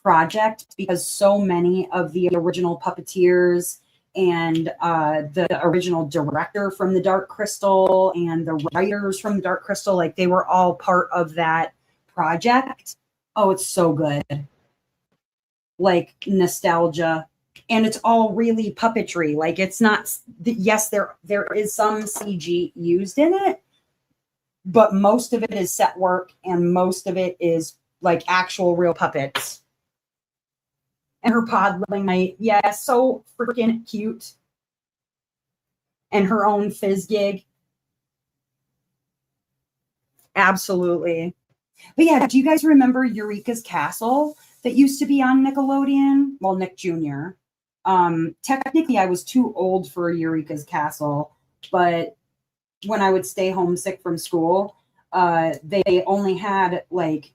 A: project because so many of the original puppeteers and the original director from the Dark Crystal and the writers from the Dark Crystal, like they were all part of that project. Oh, it's so good. Like nostalgia. And it's all really puppetry. Like it's not, yes, there is some CG used in it, but most of it is set work and most of it is like actual real puppets. And her pod living mate, yeah, so freaking cute. And her own fizz gig. Absolutely. But yeah, do you guys remember Eureka's Castle that used to be on Nickelodeon? Well, Nick Jr. Technically, I was too old for Eureka's Castle, but when I would stay homesick from school, they only had like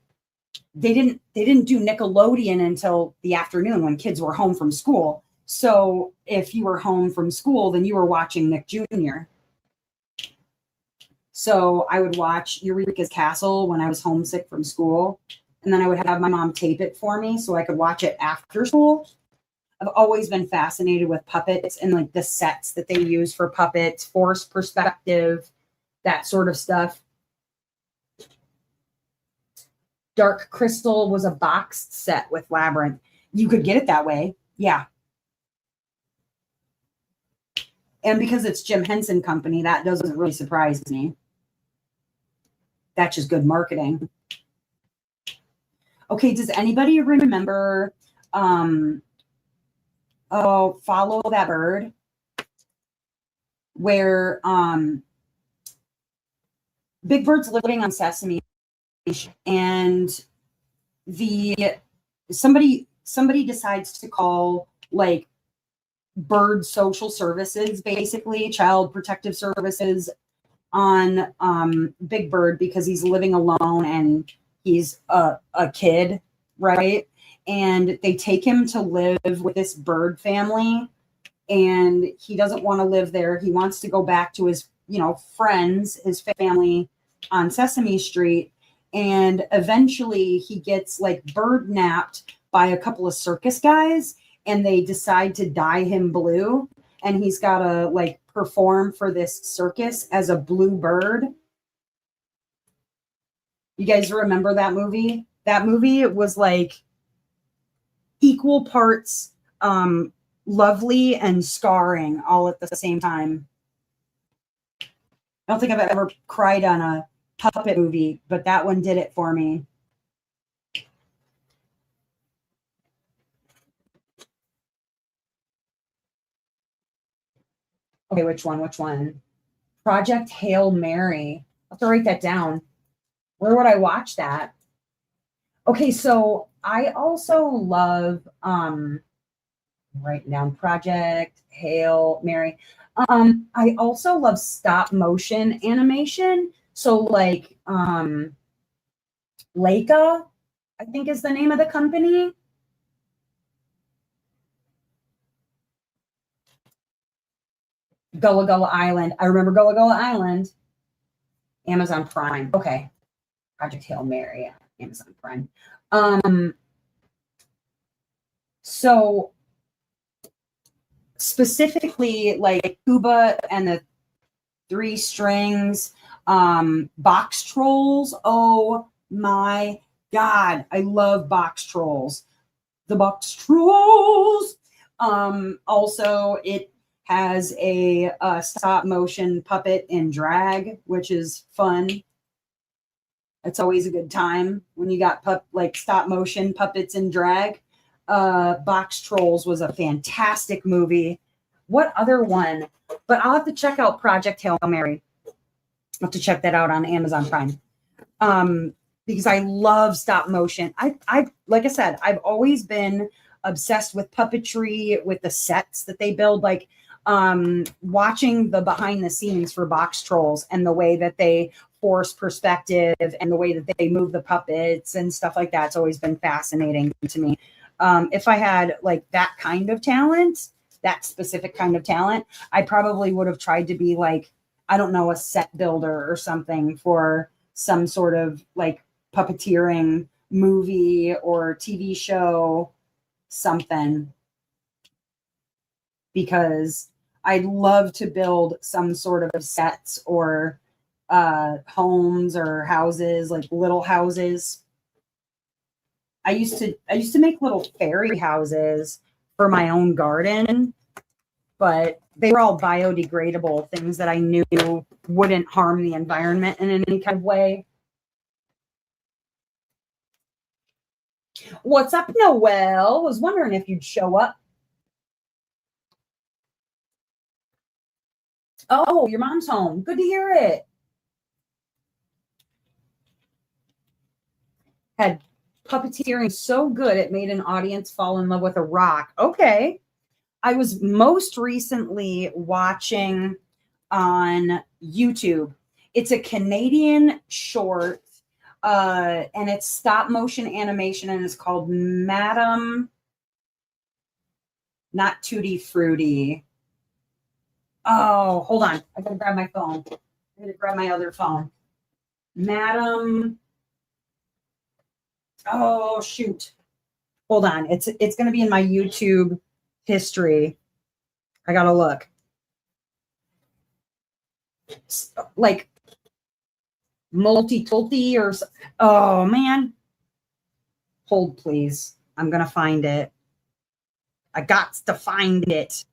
A: they didn't do Nickelodeon until the afternoon when kids were home from school. So if you were home from school, then you were watching Nick Jr. So I would watch Eureka's Castle when I was homesick from school, and then I would have my mom tape it for me so I could watch it after school. I've always been fascinated with puppets and like the sets that they use for puppets, force perspective, that sort of stuff. Dark Crystal was a boxed set with Labyrinth. You could get it that way. Yeah. And because it's Jim Henson Company, that doesn't really surprise me. That's just good marketing. Okay, does anybody remember Follow That Bird? Where Big Bird's living on Sesame and somebody decides to call like bird social services, basically child protective services, on Big Bird because he's living alone and he's a kid, right? And they take him to live with this bird family, and he doesn't want to live there. He wants to go back to his, friends, his family on Sesame Street. And eventually he gets like bird napped by a couple of circus guys, and they decide to dye him blue. And he's got to like perform for this circus as a blue bird. You guys remember that movie? That movie was like equal parts lovely and scarring all at the same time. I don't think I've ever cried on a puppet movie, but that one did it for me. Okay, which one? Project Hail Mary. I'll have to write that down. Where would I watch that? Okay, so I also love writing down Project Hail Mary. I also love stop motion animation. So like Leica, I think is the name of the company. Gullah Gullah Island. I remember Gullah Gullah Island. Amazon Prime. Okay. Project Hail Mary. Amazon Prime. So specifically like Cuba and the Three Strings, Box Trolls. Oh my God. I love Box Trolls. The Box Trolls. Also, it has a stop motion puppet in drag, which is fun. It's always a good time when you got stop motion puppets in drag. Box Trolls was a fantastic movie. What other one? But I'll have to check out Project Hail Mary. I'll have to check that out on Amazon Prime. Because I love stop motion. I like I said, I've always been obsessed with puppetry, with the sets that they build, like watching the behind the scenes for Box Trolls and the way that they force perspective and the way that they move the puppets and stuff like that. It's always been fascinating to me. If I had like that kind of talent, that specific kind of talent, I probably would have tried to be like, I don't know, a set builder or something for some sort of like puppeteering movie or TV show, something. Because I'd love to build some sort of sets or homes or houses, like little houses. I used to make little fairy houses for my own garden, but they were all biodegradable things that I knew wouldn't harm the environment in any kind of way. What's up, Noelle? Was wondering if you'd show up. Oh, your mom's home. Good to hear it. Had puppeteering so good it made an audience fall in love with a rock. Okay. I was most recently watching on YouTube. It's a Canadian short, and it's stop motion animation, and it's called Madam, not Tutti Frutti. Oh, hold on. I gotta grab my phone. I gotta grab my other phone. Madam. Oh, shoot. Hold on. It's gonna be in my YouTube history. I gotta look. Like multi-tulti or oh man. Hold please. I'm gonna find it. I got to find it.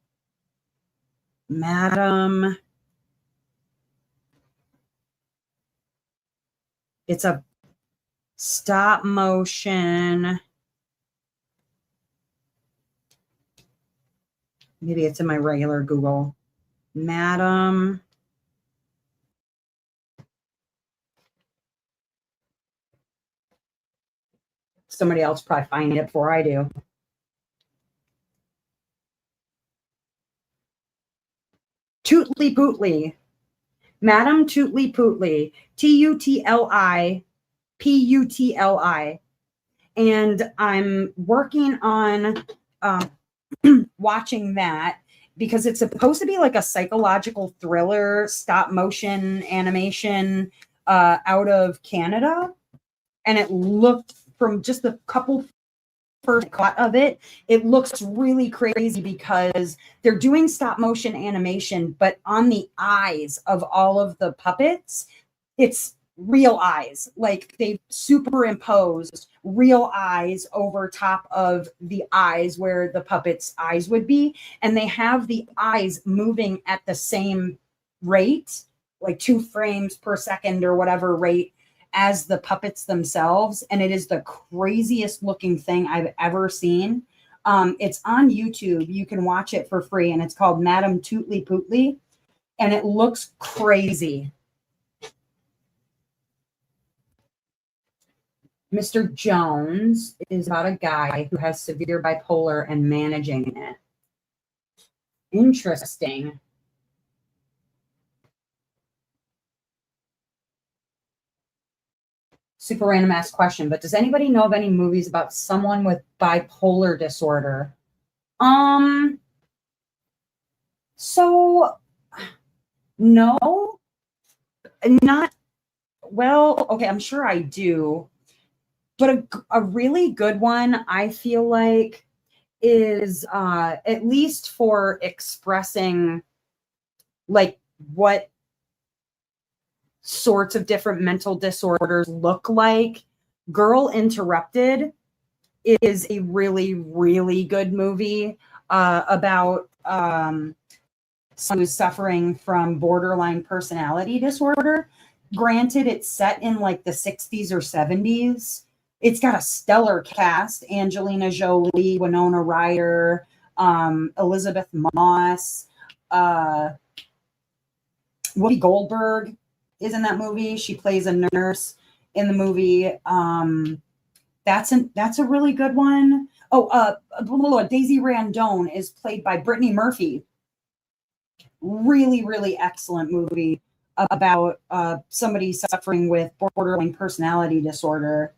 A: Madam. It's a stop motion. Maybe it's in my regular Google. Madam. Somebody else probably find it before I do. Tootly Pootly. Madam Tootly Pootly. Tutli. And I'm working on watching that because it's supposed to be like a psychological thriller, stop motion animation out of Canada. And it looked, from just a couple first cut of it, it looks really crazy because they're doing stop motion animation, but on the eyes of all of the puppets, it's real eyes. Like they've superimposed real eyes over top of the eyes where the puppet's eyes would be. And they have the eyes moving at the same rate, like 2 frames per second or whatever rate as the puppets themselves. And it is the craziest looking thing I've ever seen. It's on YouTube. You can watch it for free. And it's called Madam Tootly Pootly. And it looks crazy. Mr. Jones is about a guy who has severe bipolar and managing it. Interesting. Super random ass question, but does anybody know of any movies about someone with bipolar disorder? So no, not well, okay, I'm sure I do. But a really good one, I feel like, is at least for expressing like what sorts of different mental disorders look like. Girl Interrupted is a really, really good movie about someone who's suffering from borderline personality disorder. Granted, it's set in like the 60s or 70s. It's got a stellar cast: Angelina Jolie, Winona Ryder, Elizabeth Moss, Whoopi Goldberg is in that movie. She plays a nurse in the movie. That's a really good one. Oh, Daisy Randone is played by Brittany Murphy. Really, really excellent movie about somebody suffering with borderline personality disorder.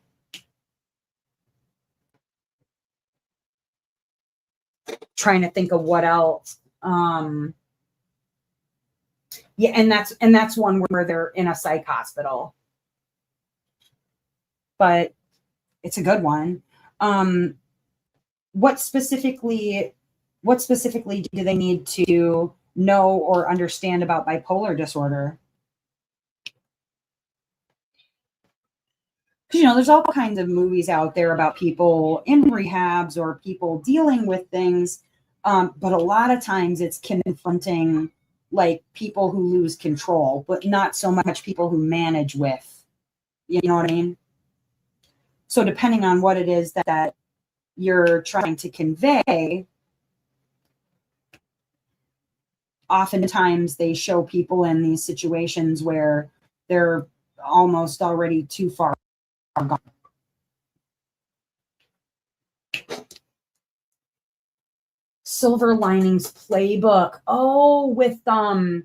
A: Trying to think of what else. Yeah, and that's one where they're in a psych hospital. But it's a good one. What specifically do they need to know or understand about bipolar disorder? Because, there's all kinds of movies out there about people in rehabs or people dealing with things. But a lot of times it's confronting like people who lose control, but not so much people who manage with, you know what I mean? So depending on what it is that you're trying to convey, oftentimes they show people in these situations where they're almost already too far gone. Silver Linings Playbook. Oh, with I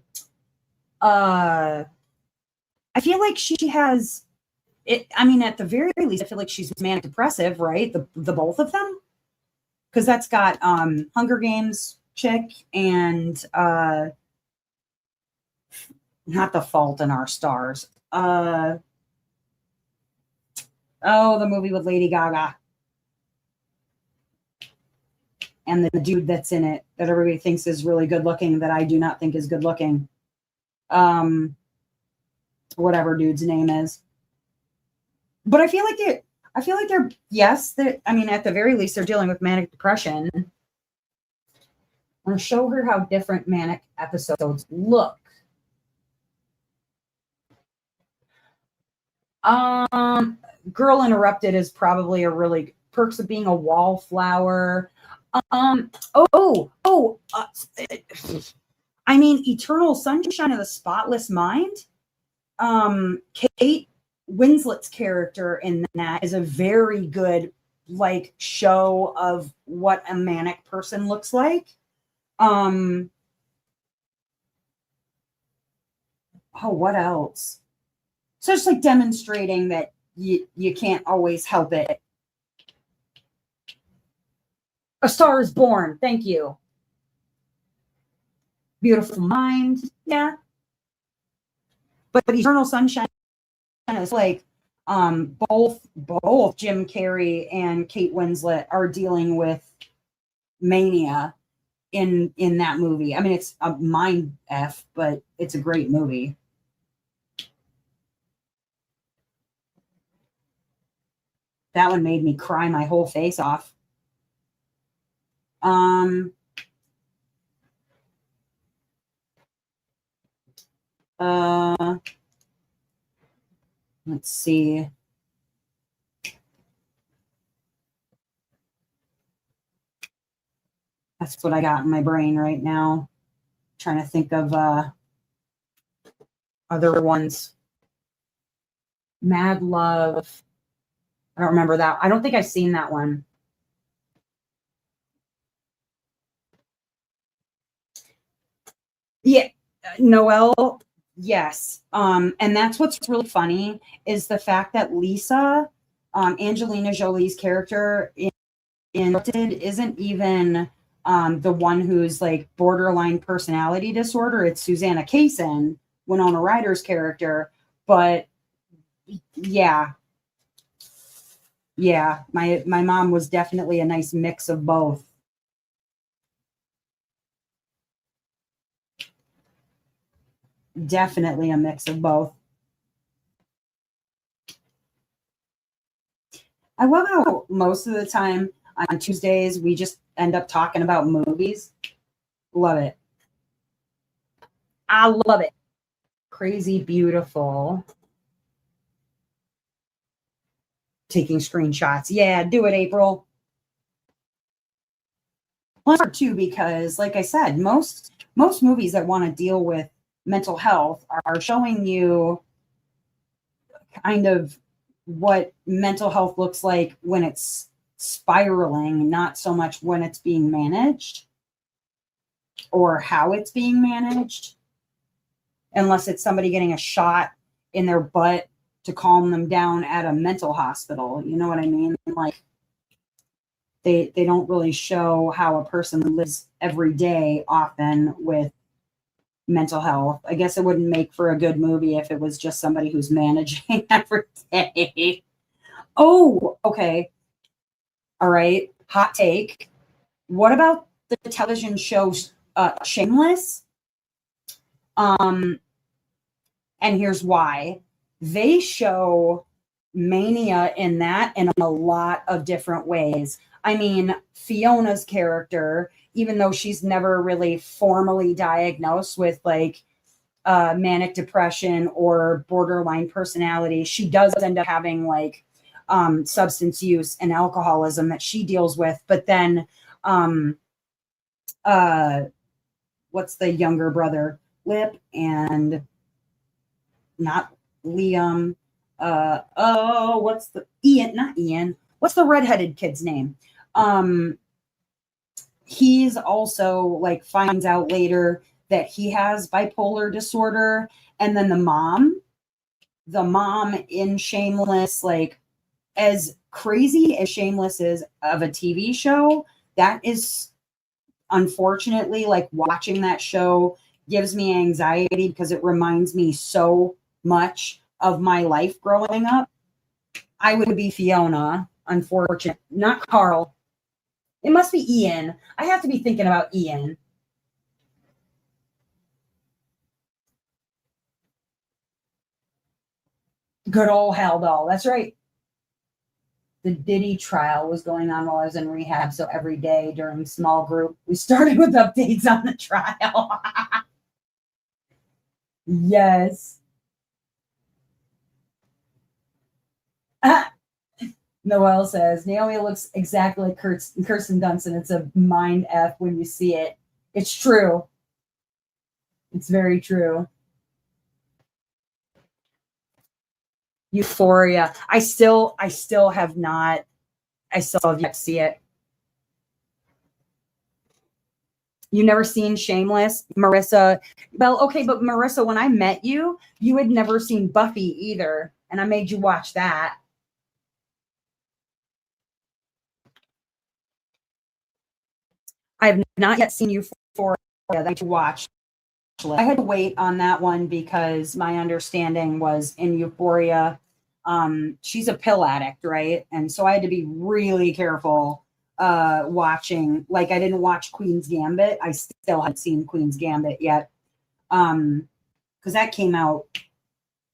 A: feel like she has it. I mean, at the very least, I feel like she's manic depressive, right? The both of them, because that's got Hunger Games chick and not The Fault in Our Stars. Oh, the movie with Lady Gaga. And the dude that's in it that everybody thinks is really good looking that I do not think is good looking. Whatever dude's name is. But I feel like they're, yes, I mean, at the very least, they're dealing with manic depression. I'm going to show her how different manic episodes look. Girl Interrupted is probably a really Perks of Being a Wallflower. Um, I mean, Eternal Sunshine of the Spotless Mind. Kate Winslet's character in that is a very good like show of what a manic person looks like. What else? So it's like demonstrating that you can't always help it. A Star is Born. Thank you. Beautiful Mind. Yeah. But Eternal Sunshine is like both Jim Carrey and Kate Winslet are dealing with mania in that movie. I mean, it's a mind F, but it's a great movie. That one made me cry my whole face off. Let's see. That's what I got in my brain right now. Trying to think of other ones. Mad Love. I don't remember that. I don't think I've seen that one. Yeah, Noelle. Yes. And that's what's really funny is the fact that Lisa, Angelina Jolie's character in isn't even the one who's like borderline personality disorder. It's Susanna Kaysen, Winona Ryder's character. But yeah. Yeah, my mom was definitely a nice mix of both. Definitely a mix of both. I love how most of the time on Tuesdays we just end up talking about movies. Love it. I love it. Crazy Beautiful. Taking screenshots. Yeah, do it, April. Well, hard too, because like I said, most movies that want to deal with mental health are showing you kind of what mental health looks like when it's spiraling, not so much when it's being managed or how it's being managed, unless it's somebody getting a shot in their butt to calm them down at a mental hospital. You know what I mean? Like they don't really show how a person lives every day often with mental health. I guess it wouldn't make for a good movie if it was just somebody who's managing every day. Oh, okay. All right. Hot take. What about the television show Shameless? And here's why. They show mania in that in a lot of different ways. I mean, Fiona's character, even though she's never really formally diagnosed with like manic depression or borderline personality, she does end up having like substance use and alcoholism that she deals with. But then, what's the younger brother? Lip and not Liam. What's the Ian? Not Ian. What's the redheaded kid's name? He's also like finds out later that he has bipolar disorder, and then the mom in Shameless, like as crazy as Shameless is of a TV show, that is unfortunately like watching that show gives me anxiety because it reminds me so much of my life growing up. I would be Fiona, unfortunate, not Carl. It must be Ian. I have to be thinking about Ian. Good old Hal doll. That's right. the Diddy trial was going on while I was in rehab. So every day during small group, we started with updates on the trial. Yes. Noelle says Naomi looks exactly like Kirsten Dunst. It's a mind F when you see it. It's true. It's very true. Euphoria. I still have not. I still have yet to see it. You never seen Shameless, Marissa? Well, okay, but Marissa, when I met you, you had never seen Buffy either, and I made you watch that. I have not yet seen Euphoria that to watch. I had to wait on that one because my understanding was in Euphoria, she's a pill addict, right? And so I had to be really careful watching. Like I didn't watch Queen's Gambit. I still hadn't seen Queen's Gambit yet. Because that came out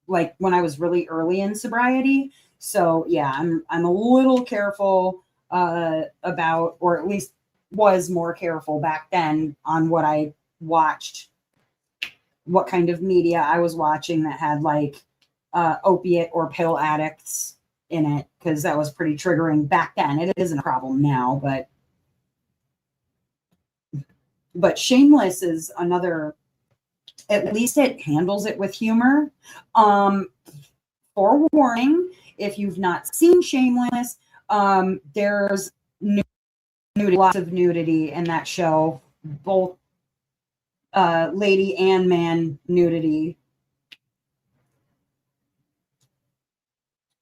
A: like when I was really early in sobriety. So yeah, I'm a little careful about, or at least was more careful back then on what I watched, what kind of media I was watching that had like opiate or pill addicts in it, because that was pretty triggering back then. It isn't a problem now, but Shameless is another, at least it handles it with humor. Forewarning, if you've not seen Shameless, there's nudity, lots of nudity in that show, both lady and man nudity.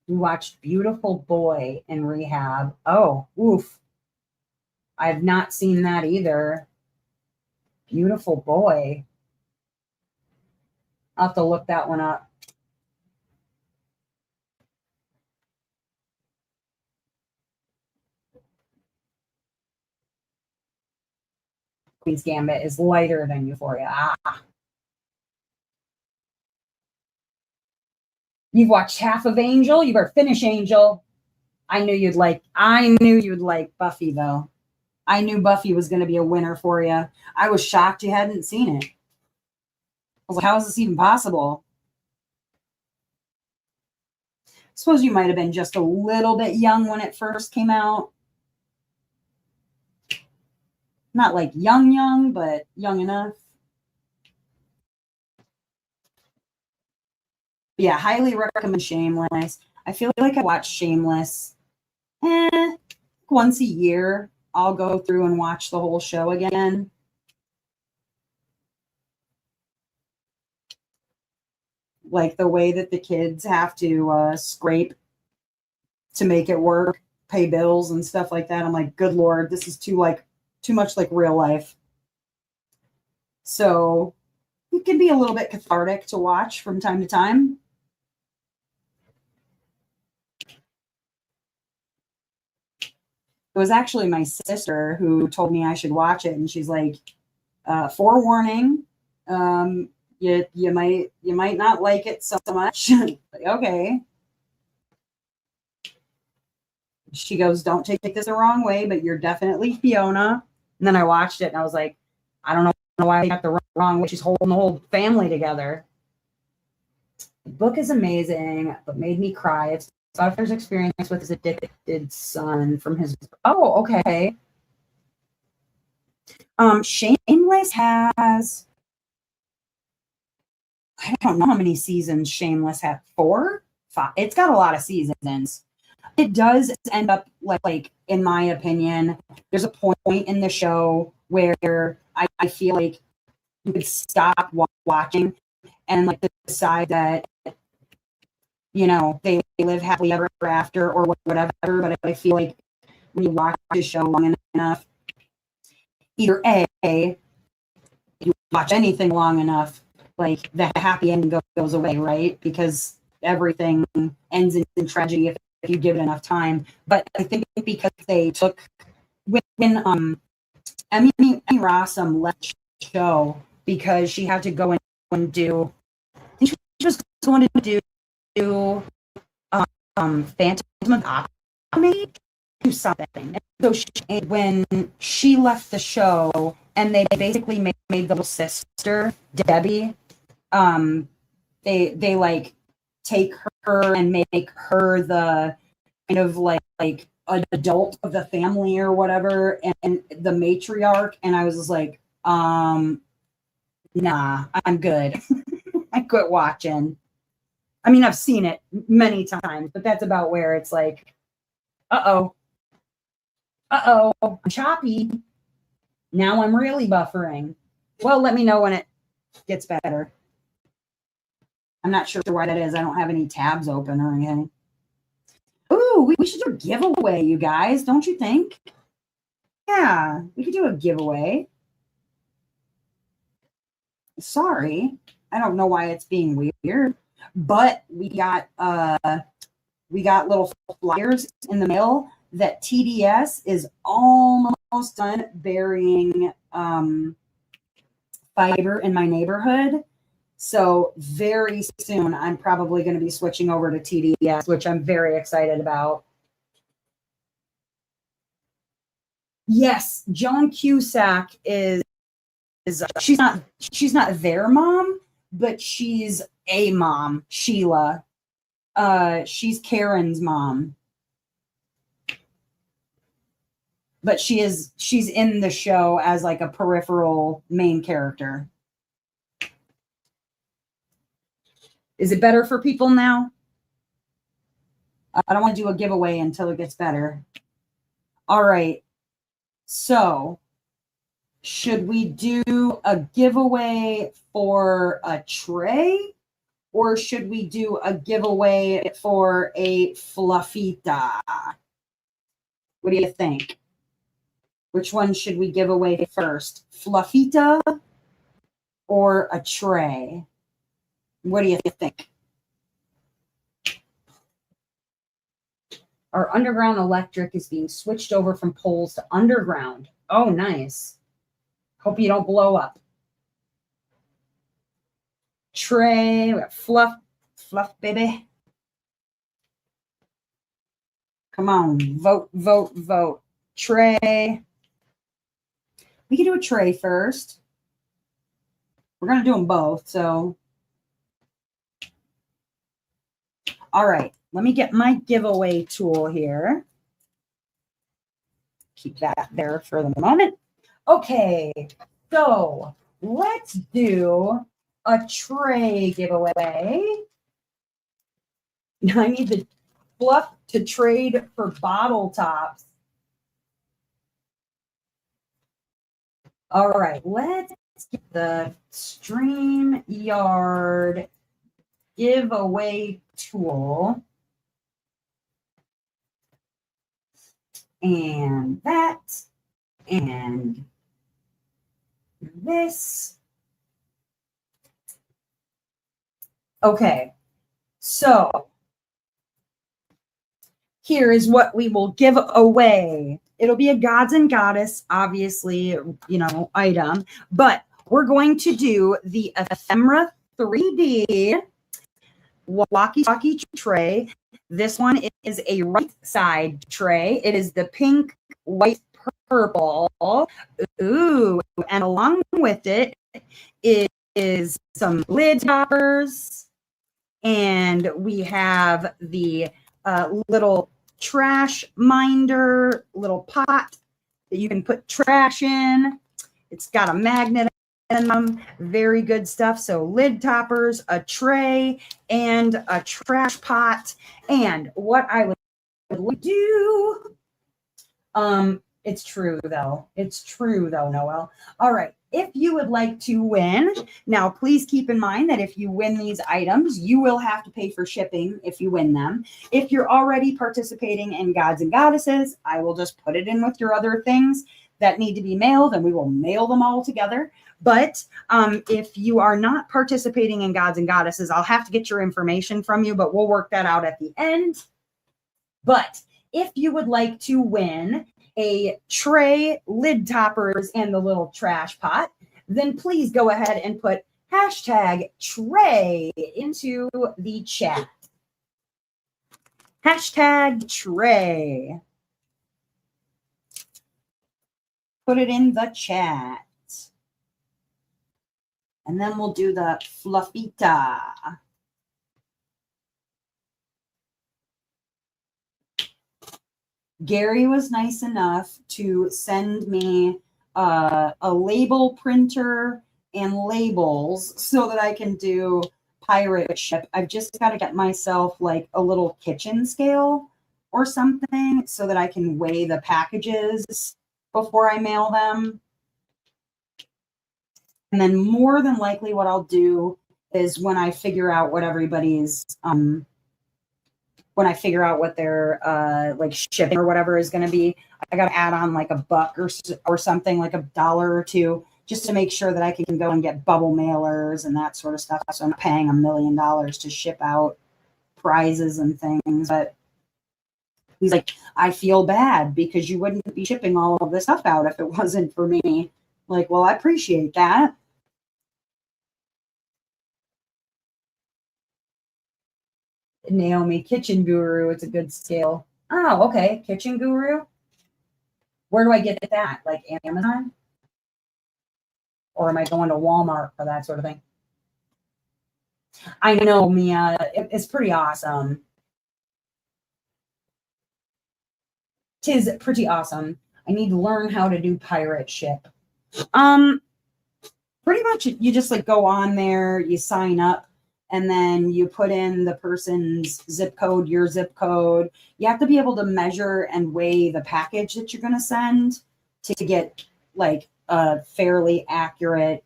A: We watched Beautiful Boy in rehab. Oh, oof. I have not seen that either. Beautiful Boy. I'll have to look that one up. Queen's Gambit is lighter than Euphoria. Ah. You've watched half of Angel. You better finish Angel. I knew you'd like Buffy, though. I knew Buffy was going to be a winner for you. I was shocked you hadn't seen it. I was like, how is this even possible? I suppose you might have been just a little bit young when it first came out. Not like young, but young enough. Yeah, highly recommend Shameless. I feel like I watch Shameless once a year. I'll go through and watch the whole show again. Like the way that the kids have to scrape to make it work, pay bills and stuff like that. I'm like, good Lord, this is too much like real life. So it can be a little bit cathartic to watch from time to time. It was actually my sister who told me I should watch it, and she's like, forewarning, you might not like it so much. Like, okay. She goes, don't take this the wrong way, but you're definitely Fiona. And then I watched it and I was like, I don't know why I got the wrong way. She's holding the whole family together. The book is amazing, but made me cry. It's author's experience with his addicted son from his. Oh, okay. Shameless has, I don't know how many seasons Shameless had. 4, 5. It's got a lot of seasons. It does end up like in my opinion, there's a point in the show where I feel like you could stop watching and like decide that, you know, they live happily ever after or whatever. But I feel like when you watch the show long enough, either A, you watch anything long enough, like the happy ending goes away, right? Because everything ends in tragedy if you give it enough time. But I think because they took when Emmy Rossum left the show because she had to go and do, I think she was going to do Phantom of the me do something. And so when she left the show and they basically made the little sister, Debbie, they like take her and make her the kind of like an adult of the family or whatever, and the matriarch. And I was just like, nah, I'm good. I quit watching. I mean, I've seen it many times, but that's about where it's like, I'm choppy. Now I'm really buffering. Well, let me know when it gets better. I'm not sure why that is. I don't have any tabs open or anything. Ooh, we should do a giveaway, you guys. Don't you think? Yeah, we could do a giveaway. Sorry. I don't know why it's being weird, but we got little flyers in the mail that TDS is almost done burying fiber in my neighborhood. So very soon, I'm probably going to be switching over to TDS, which I'm very excited about. Yes, Joan Cusack is she's not their mom, but she's a mom, Sheila. She's Karen's mom. But she's in the show as like a peripheral main character. Is it better for people now? I don't want to do a giveaway until it gets better. All right. So, should we do a giveaway for a tray, or should we do a giveaway for a fluffita? What do you think? Which one should we give away first? Fluffita or a tray? What do you think? Our underground electric is being switched over from poles to underground. Oh, nice. Hope you don't blow up. Tray, we got fluff, baby. Come on, vote. Tray. We can do a tray first. We're going to do them both, so. All right, let me get my giveaway tool here. Keep that there for the moment. Okay, so let's do a tray giveaway. Now I need the fluff to trade for bottle tops. All right, let's get the StreamYard giveaway tool. And that, and this. Okay, so here is what we will give away. It'll be a Gods and Goddess, obviously, item, but we're going to do the Ephemera 3D walkie-talkie tray. This one is a right side tray. It is the pink, white, purple. Ooh, and along with it is some lid toppers. And we have the little trash minder, little pot that you can put trash in. It's got a magnet in them. Very good stuff. So lid toppers, a tray, and a trash pot. And what I would do, it's true though, Noel. All right. If you would like to win, now please keep in mind that if you win these items, you will have to pay for shipping if you win them. If you're already participating in Gods and Goddesses, I will just put it in with your other things that need to be mailed, and we will mail them all together. But if you are not participating in Gods and Goddesses, I'll have to get your information from you, but we'll work that out at the end. But if you would like to win a tray, lid toppers, and the little trash pot, then please go ahead and put hashtag tray into the chat. Hashtag Trey. Put it in the chat. And then we'll do the fluffita. Gary was nice enough to send me a label printer and labels so that I can do pirate ship. I've just got to get myself like a little kitchen scale or something so that I can weigh the packages before I mail them. And then more than likely what I'll do is when I figure out what everybody's when I figure out what their like shipping or whatever is going to be, I got to add on like $1 or something, like $1 or $2, just to make sure that I can go and get bubble mailers and that sort of stuff. So I'm not paying $1 million to ship out prizes and things. But he's like, I feel bad because you wouldn't be shipping all of this stuff out if it wasn't for me. Like, well, I appreciate that. Naomi, Kitchen Guru, it's a good scale. Oh, okay. Kitchen Guru. Where do I get that? Like Amazon? Or am I going to Walmart for that sort of thing? I know, Mia. It's pretty awesome. Tis pretty awesome. I need to learn how to do pirate ship. Pretty much you just like go on there, you sign up, and then you put in the person's zip code, your zip code. You have to be able to measure and weigh the package that you're going to send to get like a fairly accurate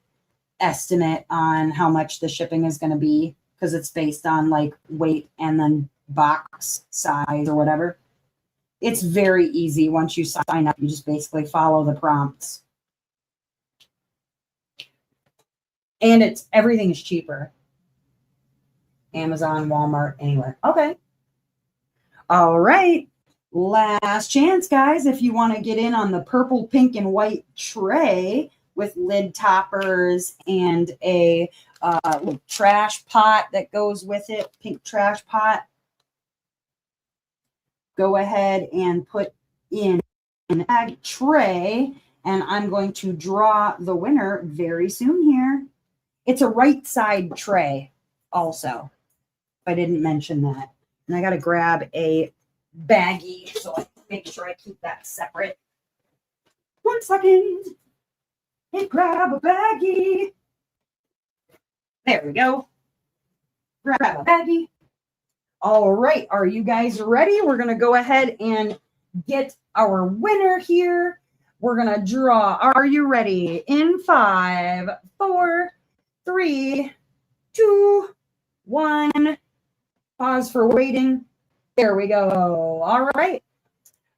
A: estimate on how much the shipping is going to be, because it's based on like weight and then box size or whatever. It's very easy. Once you sign up, you just basically follow the prompts. And everything is cheaper. Amazon, Walmart, anywhere. Okay. All right. Last chance, guys. If you want to get in on the purple, pink, and white tray with lid toppers and a little trash pot that goes with it, pink trash pot, go ahead and put in an egg tray. And I'm going to draw the winner very soon here. It's a right side tray also. I didn't mention that. And I got to grab a baggie so I make sure I keep that separate. 1 second. And grab a baggie. There we go. Grab a baggie. All right. Are you guys ready? We're going to go ahead and get our winner here. We're going to draw. Are you ready? In 5, 4, 3, 2, 1. Pause for waiting. There we go. All right.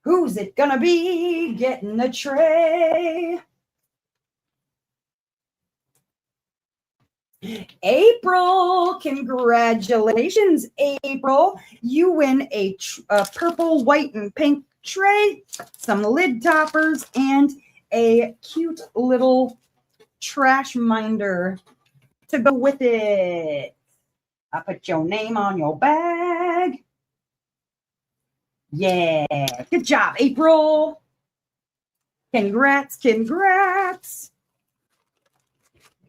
A: Who's it gonna be getting the tray? April. Congratulations, April. You win a purple, white, and pink tray, some lid toppers, and a cute little trash minder to go with it. I put your name on your bag. Yeah. Good job, April. Congrats, congrats.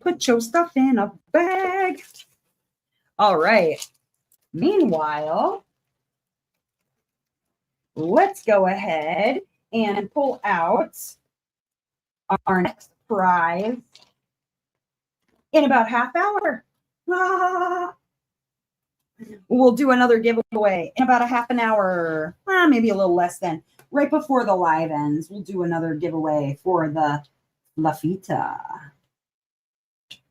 A: Put your stuff in a bag. All right. Meanwhile, let's go ahead and pull out our next prize in about half hour. We'll do another giveaway in about a half an hour, maybe a little less than. Right before the live ends, we'll do another giveaway for the Lafita.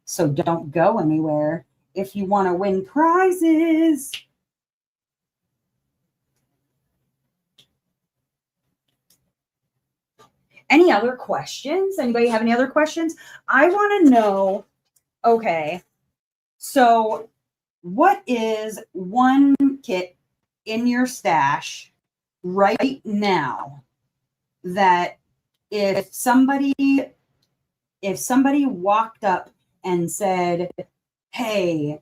A: So don't go anywhere if you want to win prizes. Any other questions? Anybody have any other questions? I want to know, okay, so what is one kit in your stash right now that if somebody walked up and said, hey,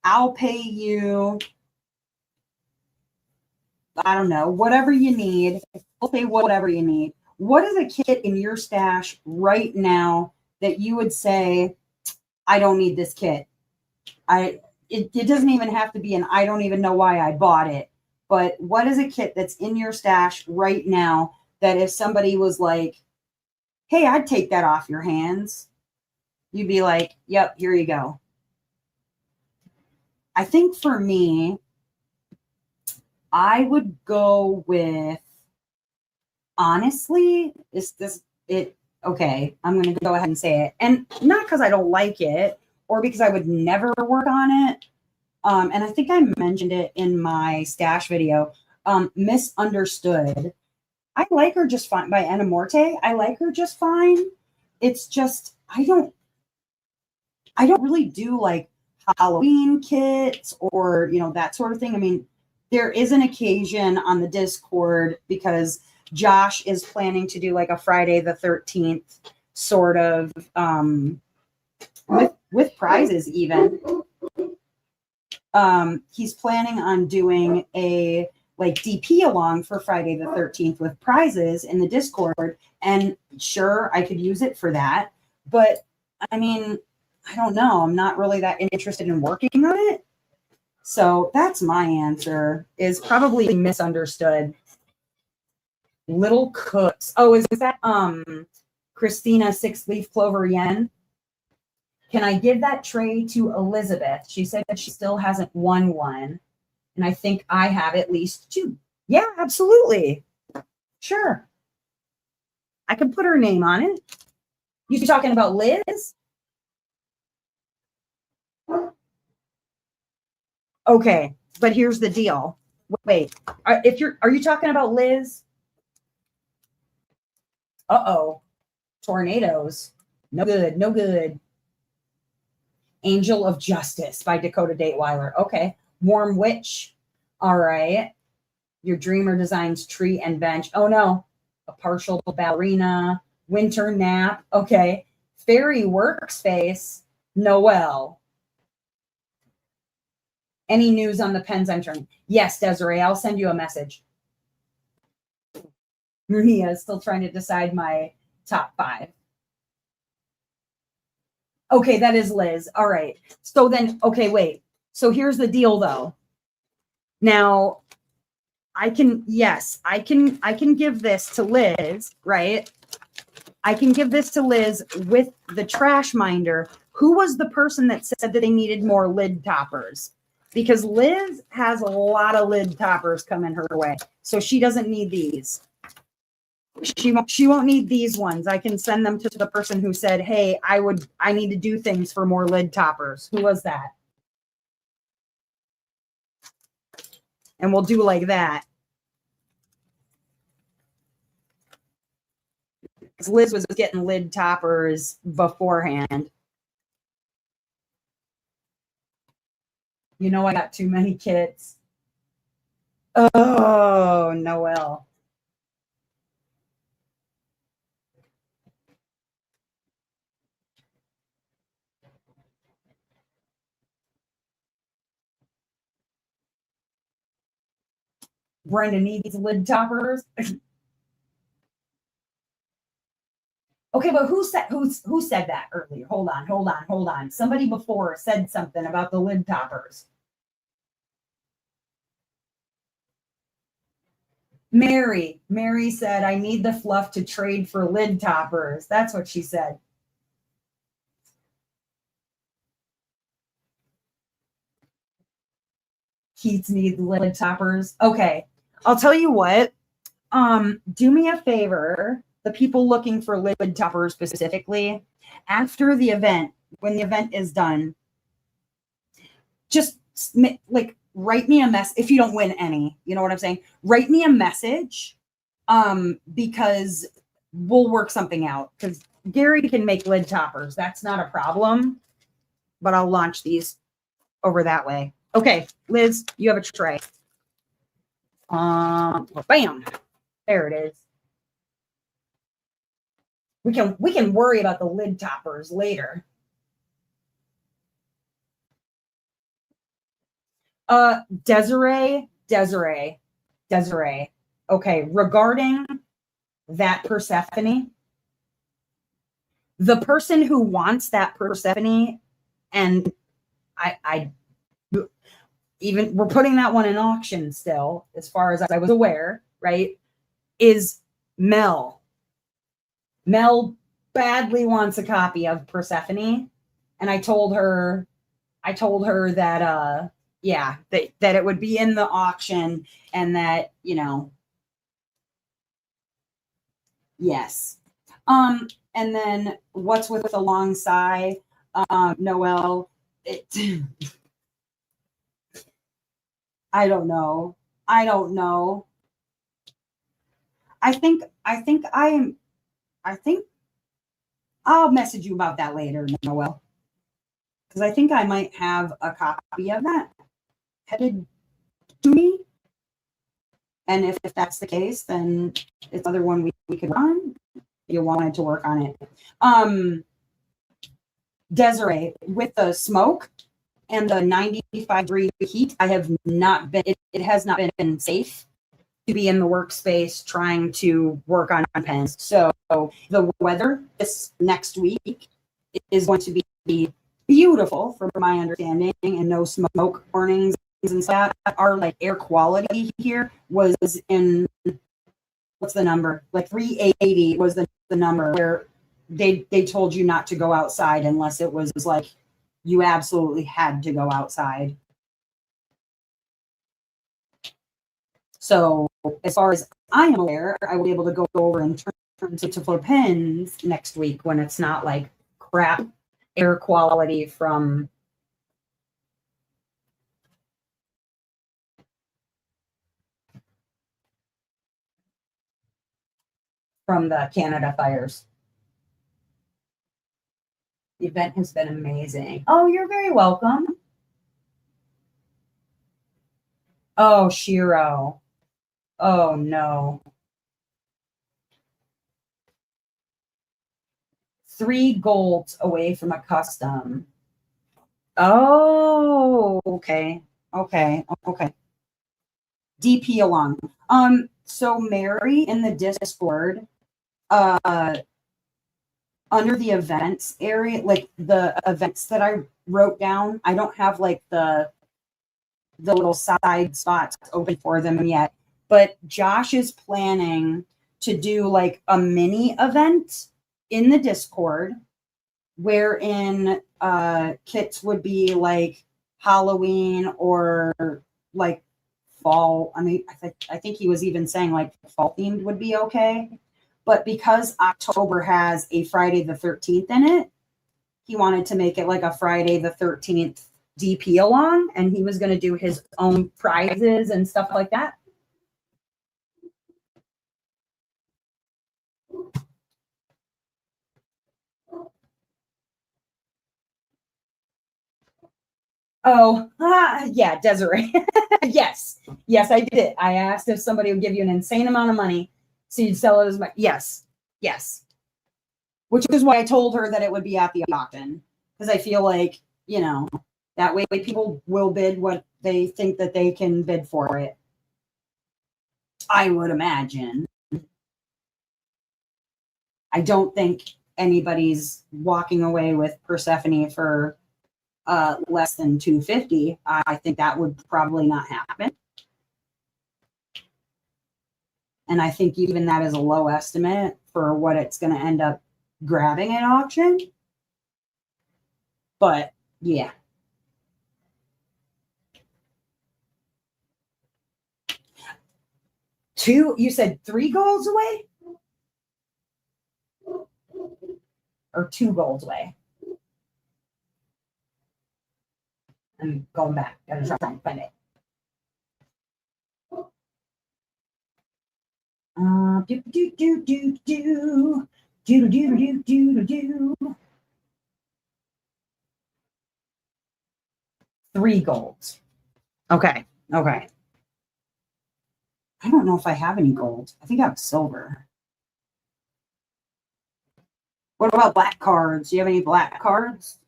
A: I'll pay you I don't know, whatever you need. We'll say whatever you need. What is a kit in your stash right now that you would say, I don't need this kit? It doesn't even have to be an I don't even know why I bought it. But what is a kit that's in your stash right now that if somebody was like, hey, I'd take that off your hands, you'd be like, yep, here you go. I think for me, I would go with, honestly, okay, I'm going to go ahead and say it. And not because I don't like it or because I would never work on it. And I think I mentioned it in my stash video, Misunderstood. I like her just fine by Anna Morte. I like her just fine. It's just, I don't really do like Halloween kits or, that sort of thing. I mean, there is an occasion on the Discord because Josh is planning to do like a Friday the 13th sort of with prizes even. He's planning on doing a like DP along for Friday the 13th with prizes in the Discord. And sure, I could use it for that. But I mean, I don't know. I'm not really that interested in working on it. So that's my answer, is probably Misunderstood. Little Cooks. Oh, is that Christina Six Leaf Clover Yen? Can I give that tray to Elizabeth? She said that she still hasn't won one. And I think I have at least 2. Yeah, absolutely. Sure. I can put her name on it. You talking about Liz? Okay, but here's the deal. Wait, are you talking about Liz? Uh-oh. Tornadoes. No good, no good. Angel of Justice by Dakota Dateweiler. Okay. Warm Witch. All right. Your Dreamer Designs Tree and Bench. Oh no. A Partial Ballerina. Winter Nap. Okay. Fairy Workspace. Noelle. Any news on the pens entering? Yes, Desiree. I'll send you a message. Maria is still trying to decide my top 5. Okay, that is Liz. All right. So then, okay, wait. So here's the deal though. Now, I can give this to Liz, right? I can give this to Liz with the trash minder. Who was the person that said that they needed more lid toppers? Because Liz has a lot of lid toppers coming her way. So she doesn't need these. She won't need these ones. I can send them to the person who said, hey, I need to do things for more lid toppers. Who was that? And we'll do like that. Because Liz was getting lid toppers beforehand. You know, I got too many kits. Oh, Noelle. Brenda needs lid toppers. Okay, but who said that earlier? Hold on. Somebody before said something about the lid toppers. Mary said, I need the fluff to trade for lid toppers. That's what she said. Keats needs lid toppers. Okay, I'll tell you what. Do me a favor, the people looking for lid toppers specifically, after the event, when the event is done, just like write me a message. If you don't win any, you know what I'm saying? Write me a message, because we'll work something out. Because Gary can make lid toppers. That's not a problem. But I'll launch these over that way. Okay, Liz, you have a tray. Bam. There it is. We can worry about the lid toppers later. Desiree. Desiree. Okay, regarding that Persephone, the person who wants that Persephone, and I even we're putting that one in auction still, as far as I was aware, right? Is Mel. Mel badly wants a copy of Persephone, and I told her that yeah, that it would be in the auction, and that, you know, yes. And then what's with the long sigh, Noel? It, I don't know. I don't know. I think I'll message you about that later, Noel, because I think I might have a copy of that headed to me. And if that's the case, then it's another one we could run. You wanted to work on it. Desiree, with the smoke and the 95-degree heat, I have not been, it has not been safe to be in the workspace trying to work on pens. So the weather this next week is going to be beautiful from my understanding, and no smoke warnings and stuff. Our like air quality here was in, what's the number? Like 380 was the number where they told you not to go outside unless it was like you absolutely had to go outside. So as far as I am aware, I will be able to go over and turn to floor pens next week when it's not like crap air quality from the Canada fires. The event has been amazing. Oh, you're very welcome. Oh, Shiro. Oh, no. 3 golds away from a custom. Oh, okay. Okay. Okay. DP along. So Mary in the Discord, under the events area, like the events that I wrote down, I don't have like the little side spots open for them yet, but Josh is planning to do like a mini event in the Discord wherein kits would be like Halloween or like fall. I mean, I think he was even saying like fall themed would be okay. But because October has a Friday the 13th in it, he wanted to make it like a Friday the 13th DP along, and he was going to do his own prizes and stuff like that. Oh, yeah, Desiree. Yes, I did. I asked if somebody would give you an insane amount of money so you'd sell it as much. Yes. Which is why I told her that it would be at the auction, because I feel like, you know, that way people will bid what they think that they can bid for it. I would imagine. I don't think anybody's walking away with Persephone for less than 250. I think that would probably not happen. And I think even that is a low estimate for what it's going to end up grabbing at auction. But yeah. You said 3 golds away? Or 2 golds away? I'm going back. Gotta try and find it. Do. 3 golds. Okay. I don't know if I have any gold. I think I have silver. What about black cards? Do you have any black cards?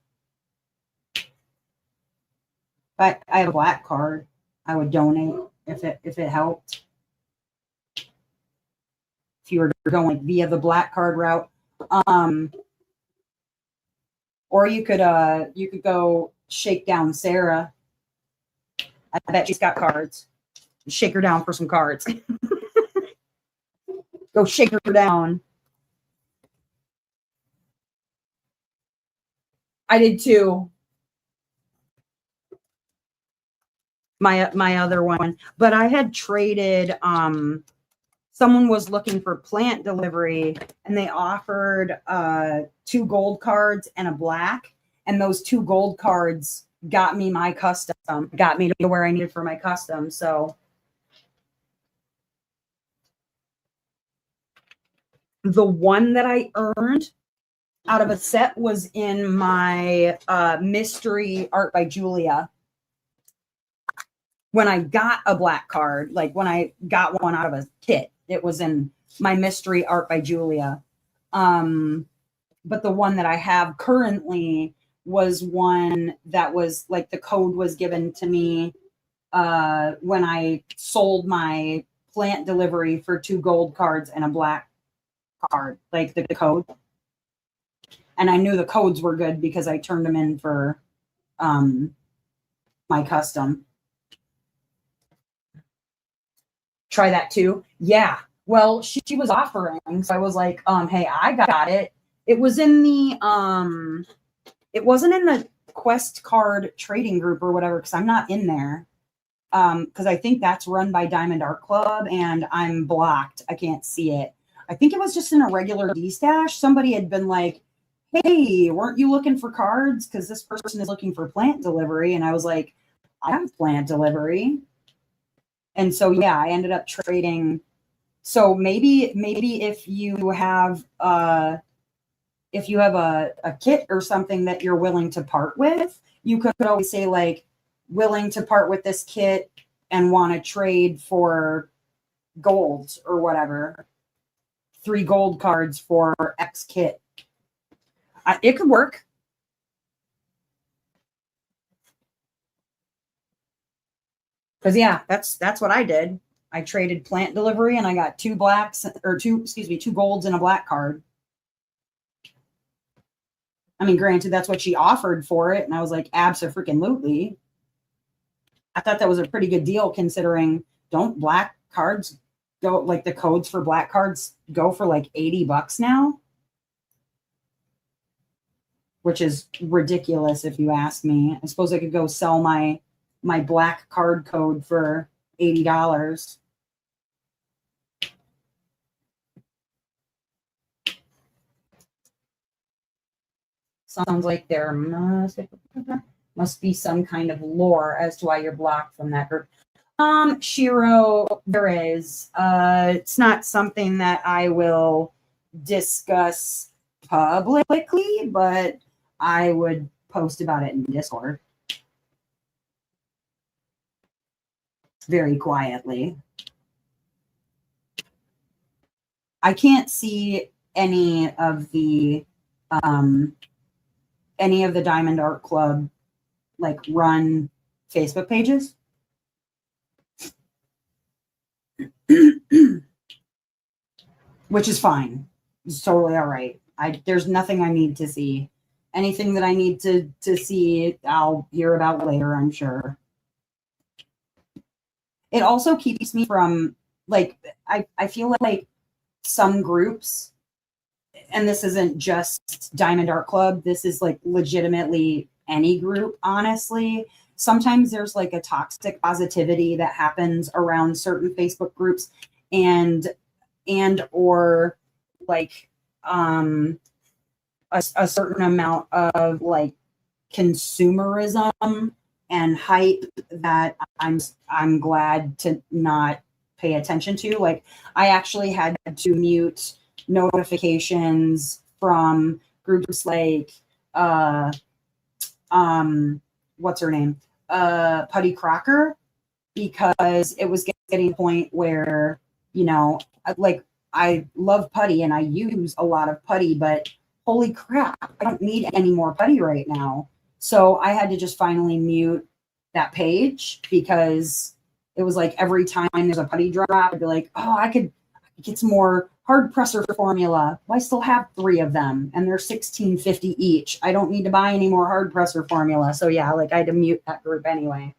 A: But I have a black card. I would donate if it helped. if you were going like via the black card route. Or you could go shake down Sarah. I bet she's got cards. Shake her down for some cards. Go shake her down. I did too. My other one, but I had traded. Someone was looking for plant delivery, and they offered 2 gold cards and a black, and those 2 gold cards got me my custom, got me to where I needed for my custom. So the one that I earned out of a set was in my mystery art by Julia. When I got a black card, like when I got one out of a kit, it was in my mystery art by Julia. But the one that I have currently was one that was like the code was given to me when I sold my plant delivery for 2 gold cards and a black card, like the code. And I knew the codes were good because I turned them in for my custom. Try that too. Yeah. Well, she was offering, so I was like, hey, I got it. It was in the it wasn't in the quest card trading group or whatever, because I'm not in there. Because I think that's run by Diamond Art Club and I'm blocked. I can't see it. I think it was just in a regular D stash. Somebody had been like, hey, weren't you looking for cards? Because this person is looking for plant delivery. And I was like, I have plant delivery. And so, yeah, I ended up trading. So maybe if you have a kit or something that you're willing to part with, you could always say like, willing to part with this kit and want to trade for gold or whatever. 3 gold cards for X kit. It could work. Because yeah, that's what I did. I traded plant delivery and I got 2 blacks or 2 golds and a black card. I mean, granted, that's what she offered for it, and I was like, abso-freaking-lutely. I thought that was a pretty good deal considering don't black cards go like the codes for black cards go for like $80 now? Which is ridiculous if you ask me. I suppose I could go sell my black card code for $80. Sounds like there must be some kind of lore as to why you're blocked from that group. Shiro, there is. It's not something that I will discuss publicly, but I would post about it in Discord. Very quietly. I can't see any of the Diamond Art Club like run Facebook pages. Which is fine. It's totally all right. There's nothing I need to see. Anything that I need to see, I'll hear about later, I'm sure. It also keeps me from, like, I feel like some groups, and this isn't just Diamond Art Club, this is like legitimately any group, honestly. Sometimes there's like a toxic positivity that happens around certain Facebook groups and or like a certain amount of like consumerism and hype that I'm glad to not pay attention to. Like I actually had to mute notifications from groups like what's her name? Putty Crocker, because it was getting to the point where, you know, like I love putty and I use a lot of putty, but holy crap, I don't need any more putty right now. So I had to just finally mute that page because it was like every time there's a putty drop, I'd be like, oh, I could get some more Hard presser formula. Well, I still have 3 of them and they're $16.50 each. I don't need to buy any more hard presser formula. So yeah, like I had to mute that group anyway.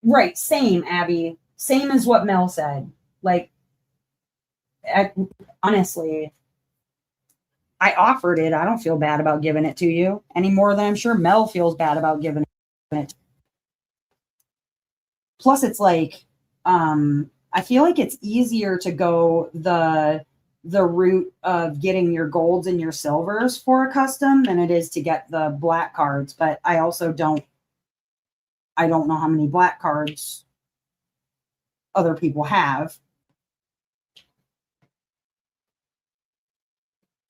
A: Right. Same, Abby. Same as what Mel said. Like, I, honestly, I offered it. I don't feel bad about giving it to you any more than I'm sure Mel feels bad about giving it. Plus, it's like, I feel like it's easier to go the route of getting your golds and your silvers for a custom than it is to get the black cards. But I also I don't know how many black cards other people have.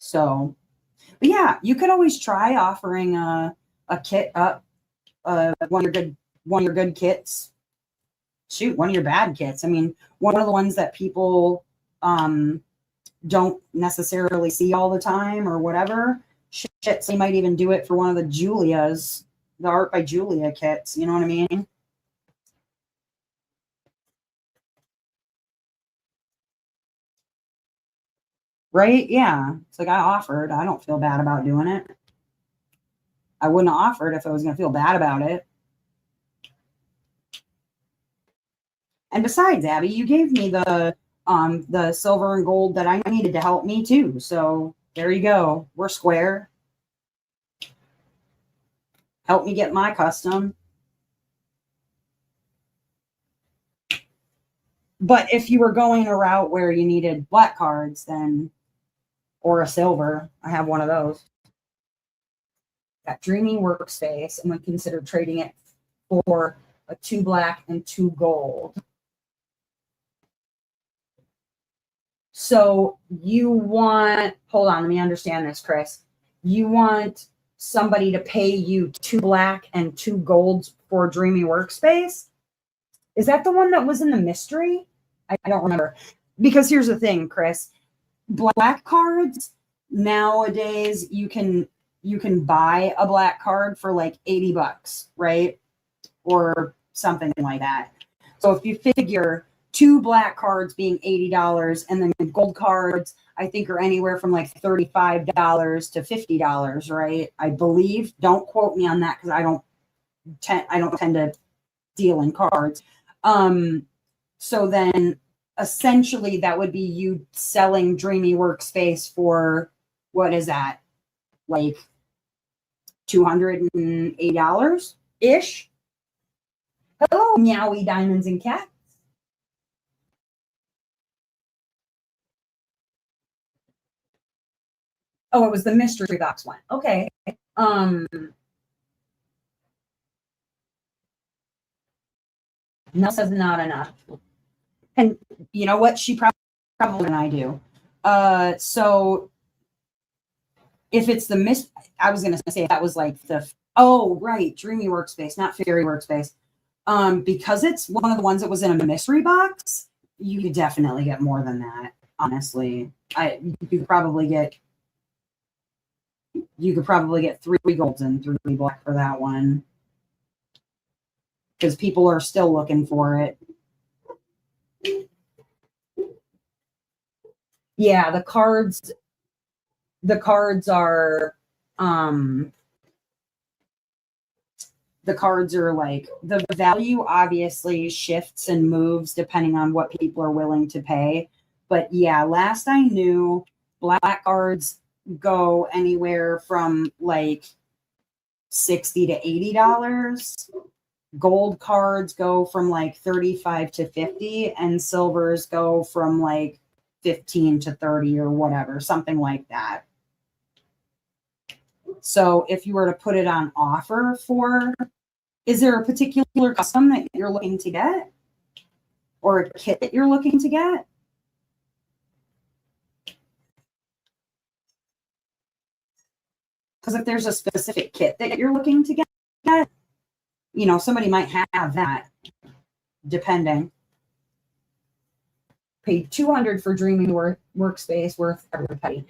A: So, but yeah, you could always try offering a kit up, one of your good kits. Shoot, one of your bad kits. I mean, one of the ones that people don't necessarily see all the time or whatever. Shit, so you might even do it for one of the Julia's, the Art by Julia kits. You know what I mean? Right? Yeah. It's like I offered. I don't feel bad about doing it. I wouldn't have offered if I was going to feel bad about it. And besides, Abby, you gave me the silver and gold that I needed to help me too. So there you go. We're square. Help me get my custom. But if you were going a route where you needed black cards, then or a silver, I have one of those. Got Dreamy Workspace, and would consider trading it for a 2 black and 2 gold. So you want, hold on, let me understand this, Chris. You want somebody to pay you 2 black and 2 golds for Dreamy Workspace? Is that the one that was in the mystery? I don't remember. Because here's the thing, Chris. Black cards nowadays you can buy a black card for like $80, right? Or something like that. So if you figure 2 black cards being $80 and then gold cards I think are anywhere from like $35 to $50, right? I believe. Don't quote me on that because I don't tend to deal in cards. So then essentially that would be you selling Dreamy Workspace for, what is that? Like $280 ish. Hello, Meowie Diamonds and Cats. Oh, it was the mystery box one. Okay. Mel says not enough. And you know what? She probably and I do. So if it's the I was gonna say that was like oh right, Dreamy Workspace, not Fairy Workspace. Because it's one of the ones that was in a mystery box, you could definitely get more than that. Honestly, you could probably get 3 golds and 3 black for that one because people are still looking for it. Yeah, the cards are the cards are like, the value obviously shifts and moves depending on what people are willing to pay. But yeah, last I knew, black cards go anywhere from like $60 to $80. Gold cards go from like 35 to 50, and silvers go from like 15 to 30 or whatever, something like that. So if you were to put it on offer for, is there a particular custom that you're looking to get or a kit that you're looking to get? Because if there's a specific kit that you're looking to get, you know, somebody might have that, depending. Paid $200 for Dreamy Workspace, worth every penny.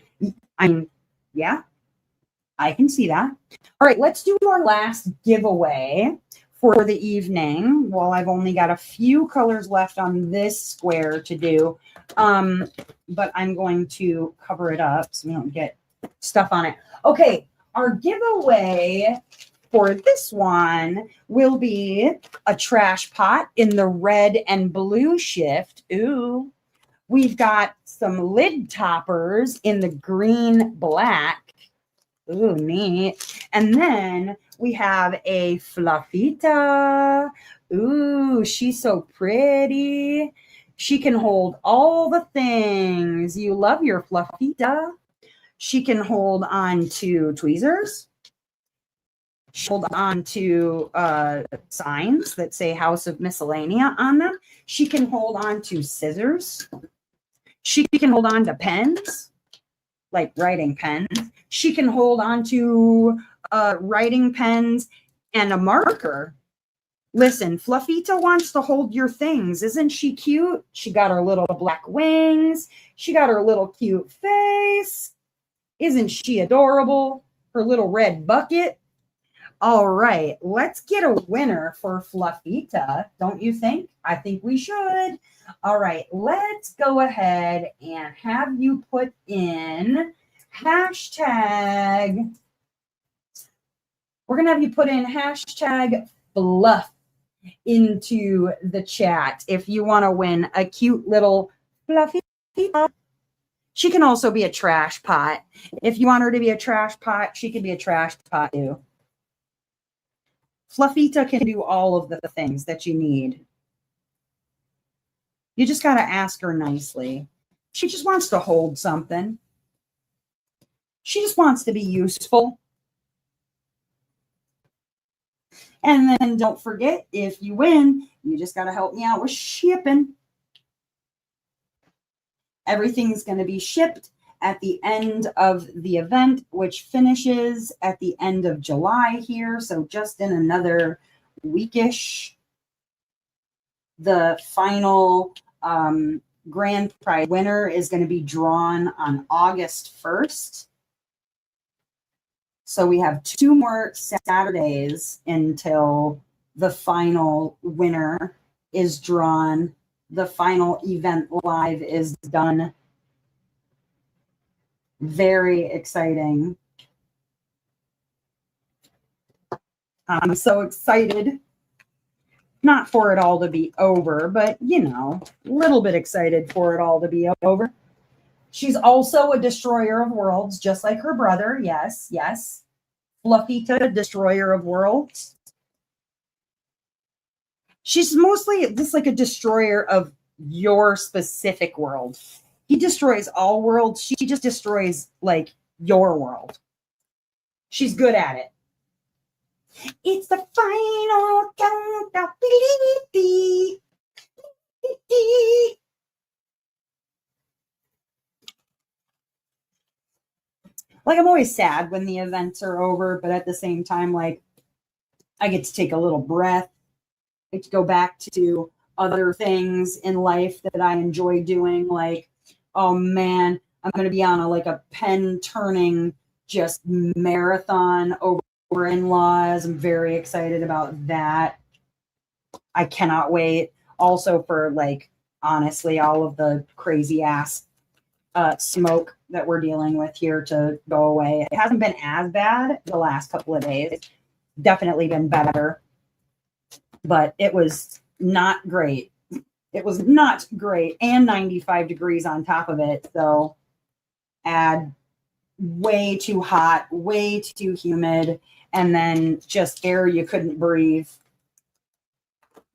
A: I mean, yeah, I can see that. All right, let's do our last giveaway for the evening. Well, I've only got a few colors left on this square to do, but I'm going to cover it up so we don't get stuff on it. Okay, our giveaway for this one will be a trash pot in the red and blue shift. Ooh. We've got some lid toppers in the green black. Ooh, neat. And then we have a fluffita. Ooh, she's so pretty. She can hold all the things. You love your fluffita. She can hold on to tweezers. Hold on to signs that say House of Miscellanea on them. She can hold on to scissors. She can hold on to pens, like writing pens. She can hold on to writing pens and a marker. Listen, Fluffita wants to hold your things. Isn't she cute? She got her little black wings. She got her little cute face. Isn't she adorable? Her little red bucket. All right, let's get a winner for Fluffita, don't you think? I think we should. All right, let's go ahead and have you put in hashtag. We're going to have you put in hashtag fluff into the chat if you want to win a cute little Fluffita. She can also be a trash pot. If you want her to be a trash pot, she can be a trash pot too. Fluffita can do all of the things that you need. You just got to ask her nicely. She just wants to hold something. She just wants to be useful. And then don't forget, if you win, you just got to help me out with shipping. Everything's going to be shipped at the end of the event, which finishes at the end of July here. So just in another weekish. The final grand prize winner is going to be drawn on August 1st. So we have 2 more Saturdays until the final winner is drawn. The final event live is done. Very exciting. I'm so excited. Not for it all to be over, but, you know, a little bit excited for it all to be over. She's also a destroyer of worlds, just like her brother. Yes, yes. Fluffita, destroyer of worlds. She's mostly just like a destroyer of your specific world. He destroys all worlds. She just destroys, like, your world. She's good at it. It's the final countdown. Like, I'm always sad when the events are over, but at the same time, like, I get to take a little breath. I get to go back to other things in life that I enjoy doing. Like, oh man, I'm going to be on a pen turning just marathon over in-laws. I'm very excited about that. I cannot wait. Also for, like, honestly, all of the crazy ass smoke that we're dealing with here to go away. It hasn't been as bad the last couple of days. Definitely been better, but it was not great. It was not great, and 95 degrees on top of it. So add way too hot, way too humid, and then just air you couldn't breathe.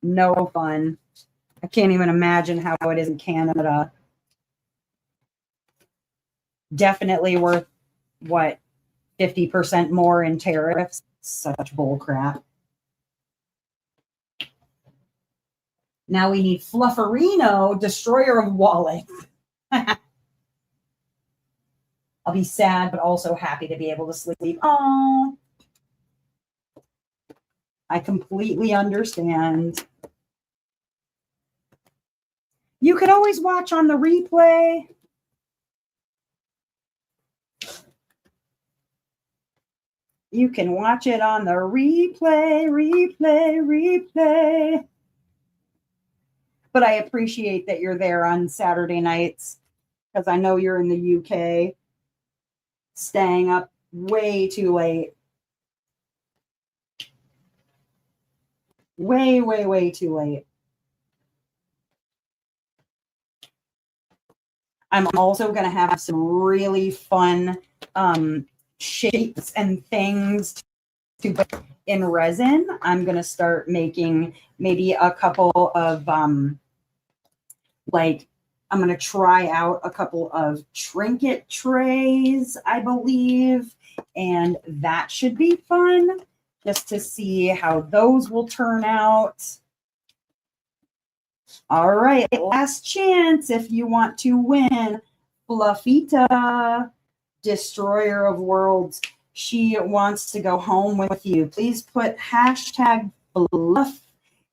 A: No fun. I can't even imagine how it is in Canada. Definitely worth, what, 50% more in tariffs? Such bull crap. Now we need Flufferino, destroyer of wallets. I'll be sad, but also happy to be able to sleep. Oh, I completely understand. You could always watch on the replay. You can watch it on the replay. But I appreciate that you're there on Saturday nights because I know you're in the UK staying up way too late. Way too late. I'm also going to have some really fun shapes and things to put in resin. I'm going to start making maybe a couple of I'm going to try out a couple of trinket trays, I believe, and that should be fun just to see how those will turn out. All right, last chance if you want to win Fluffita, Destroyer of Worlds. She wants to go home with you. Please put hashtag Fluff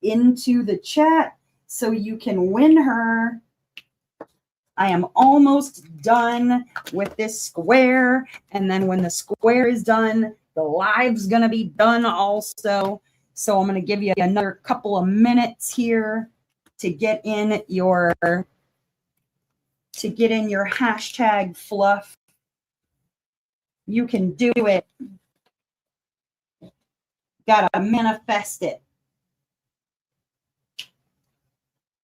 A: into the chat so you can win her. I am almost done with this square. And then when the square is done, the live's going to be done also. So I'm going to give you another couple of minutes here to get in your hashtag fluff. You can do it. Gotta manifest it.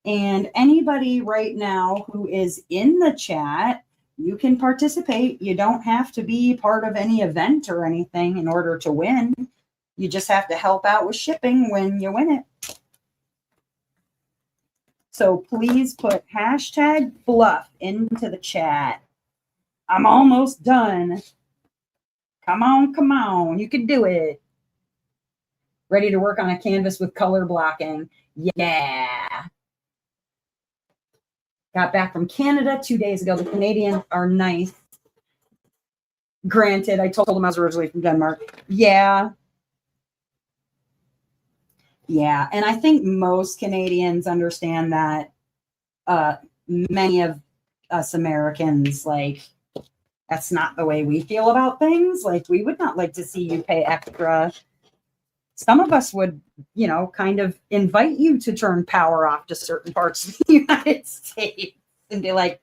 A: And anybody right now who is in the chat, you can participate. You don't have to be part of any event or anything in order to win. You just have to help out with shipping when you win it. So please put hashtag fluff into the chat. I'm almost done. Come on. You can do it. Ready to work on a canvas with color blocking. Yeah. Got back from Canada 2 days ago. The Canadians are nice. Granted, I told them I was originally from Denmark. Yeah. And I think most Canadians understand that many of us Americans, like, that's not the way we feel about things. Like, we would not like to see you pay extra. Some of us would, kind of invite you to turn power off to certain parts of the United States and be like,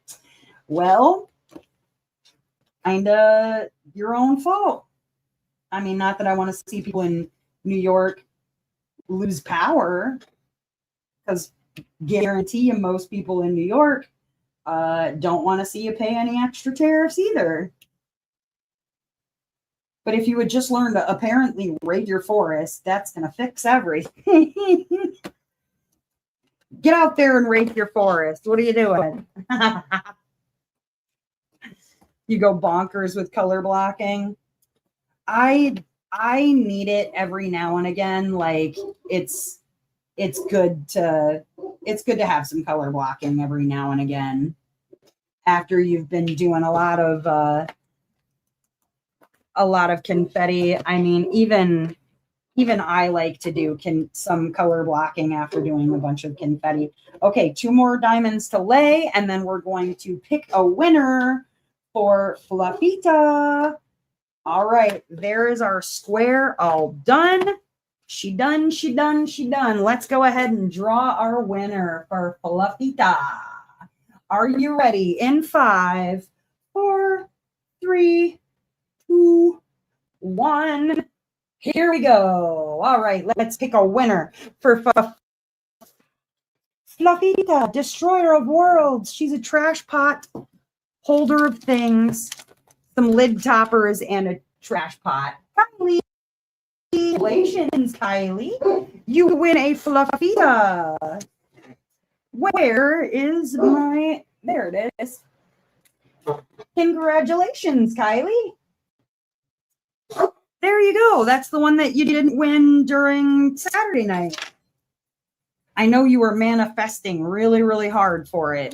A: well, kind of your own fault. I mean, not that I want to see people in New York lose power, because guarantee you most people in New York don't want to see you pay any extra tariffs either. But if you would just learn to apparently rate your forest, that's going to fix everything. Get out there and rate your forest. What are you doing? You go bonkers with color blocking. I need it every now and again. Like, it's good to have some color blocking every now and again after you've been doing a lot of confetti. I mean, even I like to do some color blocking after doing a bunch of confetti. Okay, 2 more diamonds to lay, and then we're going to pick a winner for Fluffita. All right, there is our square all done. She done. Let's go ahead and draw our winner for Fluffita. Are you ready? In 5, 4, 3, 2, 1. Here we go. All right, let's pick a winner for Fluffita, Destroyer of Worlds. She's a trash pot, holder of things, some lid toppers, and a trash pot. Kylie, congratulations, Kylie. You win a Fluffita. Where is my... There it is. Congratulations, Kylie. There you go. That's the one that you didn't win during Saturday night. I know you were manifesting really, really hard for it.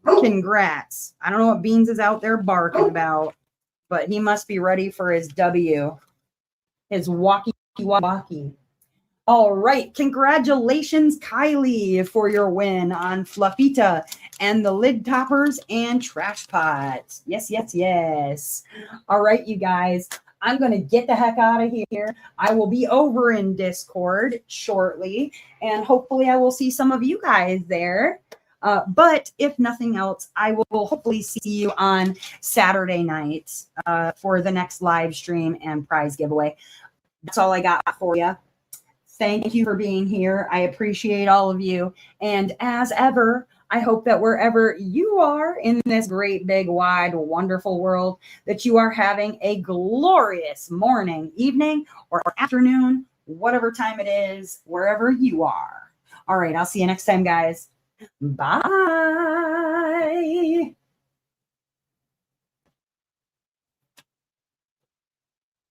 A: Congrats. I don't know what Beans is out there barking about, but he must be ready for his W. His walkie-walkie. All right. Congratulations, Kylie, for your win on Fluffita and the lid toppers and trash pots. Yes. All right, you guys. I'm going to get the heck out of here. I will be over in Discord shortly, and hopefully I will see some of you guys there. But if nothing else, I will hopefully see you on Saturday night for the next live stream and prize giveaway. That's all I got for you. Thank you for being here. I appreciate all of you. And as ever, I hope that wherever you are in this great, big, wide, wonderful world, that you are having a glorious morning, evening, or afternoon, whatever time it is, wherever you are. All right, I'll see you next time, guys. Bye.